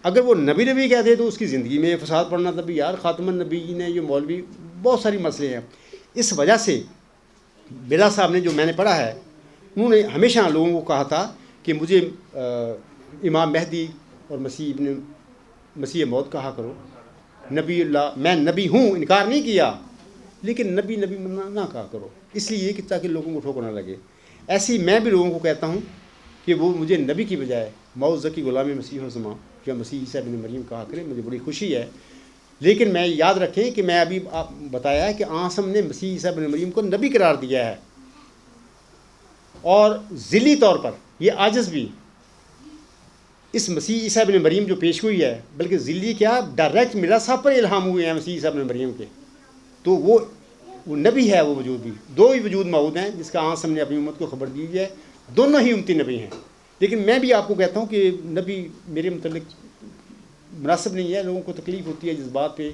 اگر وہ نبی نبی کہتے تو اس کی زندگی میں فساد پڑنا تھا بھی یار خاتم النبی نے، یہ مولوی، بہت ساری مسئلے ہیں. اس وجہ سے مرزا صاحب نے، جو میں نے پڑھا ہے، انہوں نے ہمیشہ لوگوں کو کہا تھا کہ مجھے امام مہدی اور مسیح موعود کہا کرو، نبی اللہ، میں نبی ہوں، انکار نہیں کیا، لیکن نبی نبی نہ کہا کرو، اس لیے کہ تاکہ لوگوں کو ٹھوکر نہ لگے. ایسے ہی میں بھی لوگوں کو کہتا ہوں کہ وہ مجھے نبی کی بجائے موعود ذکی غلام مسیح الزماں یا مسیح عیسیٰ ابن مریم کہا کرے، مجھے بڑی خوشی ہے. لیکن میں یاد رکھیں کہ میں ابھی آپ بتایا ہے کہ آسم نے مسیح عیسیٰ ابن مریم کو نبی قرار دیا ہے، اور ذلی طور پر یہ عاجز بھی اس مسیح عیسیٰ ابن مریم جو پیش ہوئی ہے، بلکہ ذلی کیا ڈائریکٹ مرزا صاحب پر الہام ہوئے ہیں مسیح عیسیٰ ابن مریم کے، تو وہ نبی ہے، وہ وجود بھی، دو ہی وجود موجود ہیں جس کا آن ہم نے اپنی امت کو خبر دی ہے، دونوں ہی امتی نبی ہیں. لیکن میں بھی آپ کو کہتا ہوں کہ نبی میرے متعلق مناسب نہیں ہے. لوگوں کو تکلیف ہوتی ہے جذبات پہ،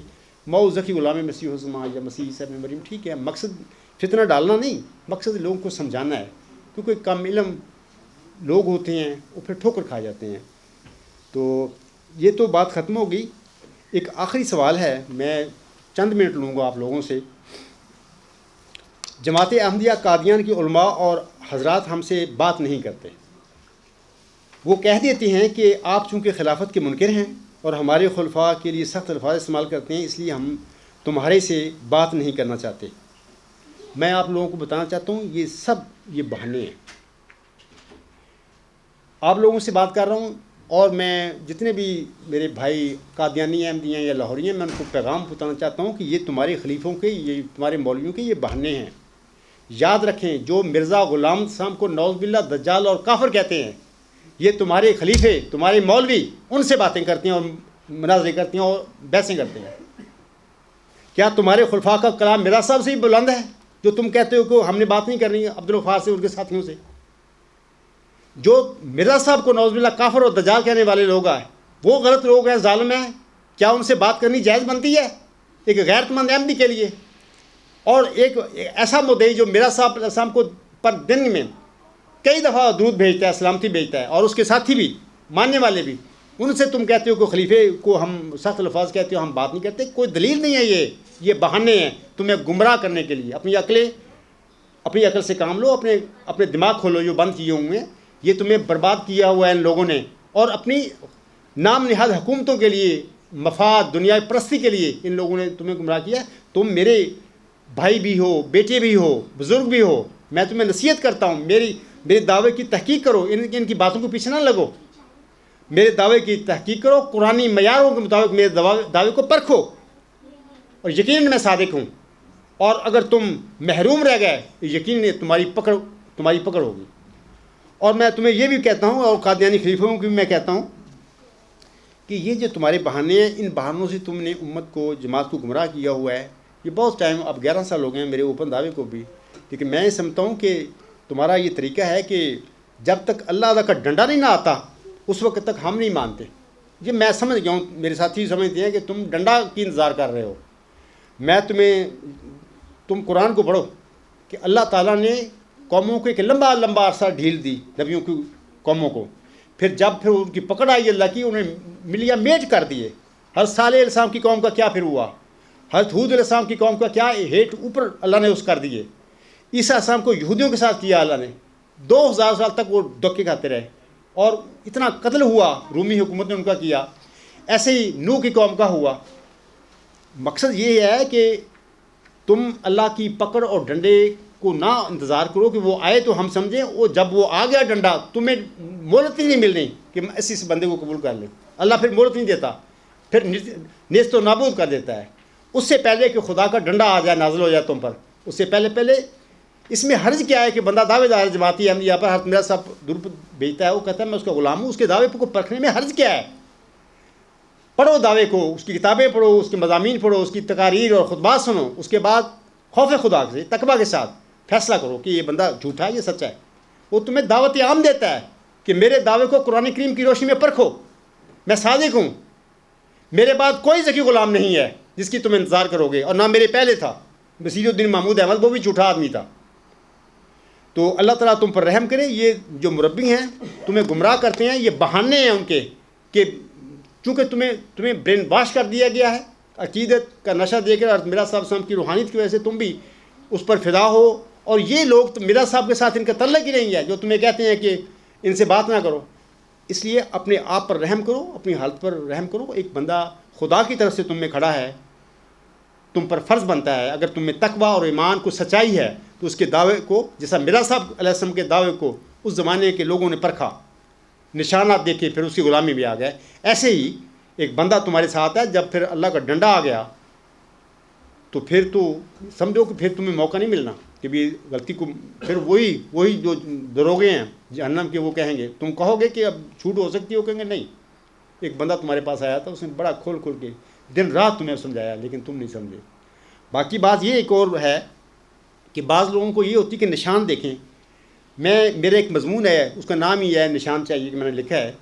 مئو ذکی غلام مسیح حسمہ یا مسیح عیسیٰ ابن مریم، ٹھیک ہے، مقصد فتنہ ڈالنا نہیں، مقصد لوگوں کو سمجھانا ہے، کیونکہ کم علم لوگ ہوتے ہیں وہ پھر ٹھوکر کھا جاتے ہیں. تو یہ تو بات ختم ہو گئی. ایک آخری سوال ہے، میں چند منٹ لوں گا آپ لوگوں سے. جماعت احمدیہ قادیان کی علماء اور حضرات ہم سے بات نہیں کرتے. وہ کہہ دیتے ہیں کہ آپ چونکہ خلافت کے منکر ہیں اور ہمارے خلفاء کے لیے سخت الفاظ استعمال کرتے ہیں، اس لیے ہم تمہارے سے بات نہیں کرنا چاہتے. میں آپ لوگوں کو بتانا چاہتا ہوں یہ بہانے ہیں. آپ لوگوں سے بات کر رہا ہوں، اور میں جتنے بھی میرے بھائی قادیانی احمدی ہیں یا لاہوری ہیں، میں ان کو پیغام بتانا چاہتا ہوں کہ یہ تمہارے خلیفوں کے، یہ تمہارے مولویوں کے یہ بہانے ہیں. یاد رکھیں، جو مرزا غلام صاحب کو نعوذ باللہ دجال اور کافر کہتے ہیں، یہ تمہارے خلیفے، تمہارے مولوی ان سے باتیں کرتے ہیں اور مناظرے کرتے ہیں اور بحثیں کرتے ہیں. کیا تمہارے خلفاء کا کلام مرزا صاحب سے ہی بلند ہے جو تم کہتے ہو کہ ہم نے بات نہیں کرنی عبدالغفار سے، ان کے ساتھیوں سے؟ جو مرزا صاحب کو نعوذ باللہ کافر اور دجال کہنے والے لوگ ہیں، وہ غلط لوگ ہیں، ظالم ہیں، کیا ان سے بات کرنی جائز بنتی ہے ایک غیرت مند احمدی کے لیے؟ اور ایک ایسا مدعی جو مرزا صاحب علیہ السلام کو پر دن میں کئی دفعہ درود بھیجتا ہے، سلامتی بھیجتا ہے، اور اس کے ساتھی بھی، ماننے والے بھی، ان سے تم کہتے ہو کہ خلیفے کو ہم سخت الفاظ کہتے ہو، ہم بات نہیں کرتے. کوئی دلیل نہیں ہے. یہ بہانے ہیں تمہیں گمراہ کرنے کے لیے. اپنی عقل سے کام لو، اپنے دماغ کھولو جو بند کیے ہوئے ہیں. یہ تمہیں برباد کیا ہوا ہے ان لوگوں نے، اور اپنی نام نہاد حکومتوں کے لیے، مفاد دنیا پرستی کے لیے ان لوگوں نے تمہیں گمراہ کیا. تم میرے بھائی بھی ہو، بیٹے بھی ہو، بزرگ بھی ہو، میں تمہیں نصیحت کرتا ہوں، میرے دعوے کی تحقیق کرو، ان کی باتوں کو پیچھے نہ لگو. میرے دعوے کی تحقیق کرو، قرآنی معیاروں کے مطابق میرے دعوے کو پرکھو، اور یقیناً میں صادق ہوں. اور اگر تم محروم رہ گئے، یقیناً تمہاری پکڑ ہوگی. اور میں تمہیں یہ بھی کہتا ہوں، اور قادیانی خلیفوں کو بھی میں کہتا ہوں کہ یہ جو تمہارے بہانے ہیں، ان بہانوں سے تم نے امت کو، جماعت کو گمراہ کیا ہوا ہے. یہ بہت ٹائم، اب 11 سال ہو گئے ہیں میرے اوپن دعوے کو بھی. لیکن میں سمجھتا ہوں کہ تمہارا یہ طریقہ ہے کہ جب تک اللہ تعالیٰ کا ڈنڈا نہیں نہ آتا اس وقت تک ہم نہیں مانتے. یہ میں سمجھ گیا ہوں، میرے ساتھی سمجھتے ہیں کہ تم ڈنڈا کی انتظار کر رہے ہو. تم قرآن کو پڑھو کہ اللہ تعالیٰ نے قوموں کو ایک لمبا عرصہ ڈھیل دی، نبیوں کی قوموں کو. پھر ان کی پکڑ آئی اللہ کی، انہیں ملیا میٹ کر دیے. حضرت صالح علیہ السلام کی قوم کا کیا پھر ہوا؟ حضرت ہود علیہ السلام کی قوم کا کیا ہیٹ اوپر اللہ نے اس کر دیے. عیسیٰ السلام کو یہودیوں کے ساتھ کیا اللہ نے، 2000 سال تک وہ دھوکے کھاتے رہے، اور اتنا قتل ہوا، رومی حکومت نے ان کا کیا. ایسے ہی نوح کی قوم کا ہوا. مقصد یہ ہے کہ تم اللہ کی پکڑ اور ڈنڈے کو نہ انتظار کرو کہ وہ آئے تو ہم سمجھیں. وہ جب وہ آ گیا ڈنڈا، تمہیں مہلت ہی نہیں ملنی کہ اس بندے کو قبول کر لیں. اللہ پھر مہلت نہیں دیتا، پھر نیست و نابود کر دیتا ہے. اس سے پہلے کہ خدا کا ڈنڈا آ جائے، نازل ہو جائے تم پر، اس سے پہلے اس میں حرج کیا ہے کہ بندہ دعوے دار جماعتی احمدیہ پر حضرت مرزا صاحب درود بھیجتا ہے، وہ کہتا ہے میں اس کا غلام ہوں. اس کے دعوے کو پرکھنے میں حرج کیا ہے؟ پڑھو دعوے کو، اس کی کتابیں پڑھو، اس کے مضامین پڑھو، اس کی تقاریر اور خطبات سنو. اس کے بعد خوف خدا سے، تقویٰ کے ساتھ فیصلہ کرو کہ یہ بندہ جھوٹا ہے، یہ سچا ہے. وہ تمہیں دعوت عام دیتا ہے کہ میرے دعوے کو قرآن کریم کی روشنی میں پرکھو، میں صادق ہوں. میرے بعد کوئی ذکی غلام نہیں ہے جس کی تم انتظار کرو گے، اور نہ میرے پہلے تھا بصیر الدین محمود احمد، وہ بھی جھوٹا آدمی تھا. تو اللہ تعالیٰ تم پر رحم کرے. یہ جو مربی ہیں تمہیں گمراہ کرتے ہیں، یہ بہانے ہیں ان کے کہ چونکہ تمہیں برین واش کر دیا گیا ہے عقیدت کا نشہ دے کر، اور مرزا صاحب صاحب کی روحانیت کی وجہ سے تم بھی اس پر فدا ہو. اور یہ لوگ مرزا صاحب کے ساتھ ان کا تعلق ہی نہیں ہے جو تمہیں کہتے ہیں کہ ان سے بات نہ کرو. اس لیے اپنے آپ پر رحم کرو، اپنی حالت پر رحم کرو. ایک بندہ خدا کی طرف سے تم میں کھڑا ہے، تم پر فرض بنتا ہے، اگر تم میں تقویٰ اور ایمان کو سچائی ہے تو اس کے دعوے کو، جیسا مرزا صاحب علیہ السلام کے دعوے کو اس زمانے کے لوگوں نے پرکھا، نشانات دیکھے، پھر اس کی غلامی بھی آ گئے. ایسے ہی ایک بندہ تمہارے ساتھ ہے، جب پھر اللہ کا ڈنڈا آ گیا تو پھر تو سمجھو کہ پھر تمہیں موقع نہیں ملنا کہ بھی غلطی کو. پھر وہی جو دروغے ہیں، جہنم کے وہ کہیں گے، تم کہو گے کہ اب چھوٹ ہو سکتی ہے، وہ کہیں گے نہیں، ایک بندہ تمہارے پاس آیا تھا، اس نے بڑا کھول کھول کے دن رات تمہیں سمجھایا لیکن تم نہیں سمجھے۔ باقی بات یہ ایک اور ہے کہ بعض لوگوں کو یہ ہوتی کہ نشان دیکھیں۔ میرا ایک مضمون ہے، اس کا نام ہی ہے نشان چاہیے، کہ میں نے لکھا ہے۔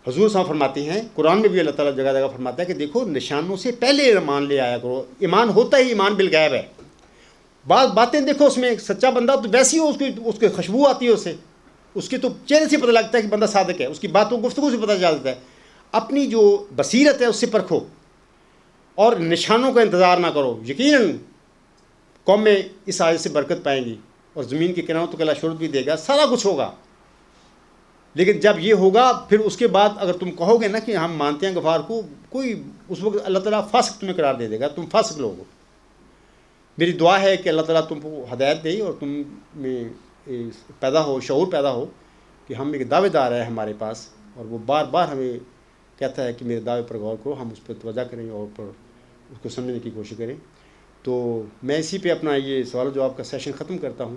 حضور صاحب فرماتے ہیں، قرآن میں بھی اللہ تعالیٰ جگہ جگہ فرماتا ہے کہ دیکھو نشانوں سے پہلے ایمان لے آیا کرو، ایمان ہوتا ہی ایمان بالغیب ہے۔ بعض باتیں دیکھو اس میں سچا بندہ تو ویسی ہو، اس کی خوشبو آتی ہے، اس کے تو چہرے سے پتہ لگتا ہے کہ بندہ صادق ہے، اس کی باتوں گفتگو سے پتہ چلتا ہے۔ اپنی جو بصیرت ہے اس سے پرکھو اور نشانوں کا انتظار نہ کرو۔ یقیناً قومیں اس آیت سے برکت پائیں گی اور زمین کے کناروں تک اللہ شہرت بھی دے گا، سارا کچھ ہوگا۔ لیکن جب یہ ہوگا پھر اس کے بعد اگر تم کہو گے نا کہ ہم مانتے ہیں غفار کو، کوئی اس وقت اللہ تعالیٰ فاسق تمہیں قرار دے دے گا، تم فاسق لوگ ہو۔ میری دعا ہے کہ اللہ تعالیٰ تم کو ہدایت دے اور تم میں پیدا ہو، شعور پیدا ہو کہ ہم ایک دعوے دار ہے ہمارے پاس، اور وہ بار بار ہمیں کہتا ہے کہ میرے دعوے پر غور کرو، ہم اس پر توجہ کریں اور پر اس کو سمجھنے کی کوشش کریں۔ تو میں اسی پہ اپنا یہ سوال و جواب کا سیشن ختم کرتا ہوں۔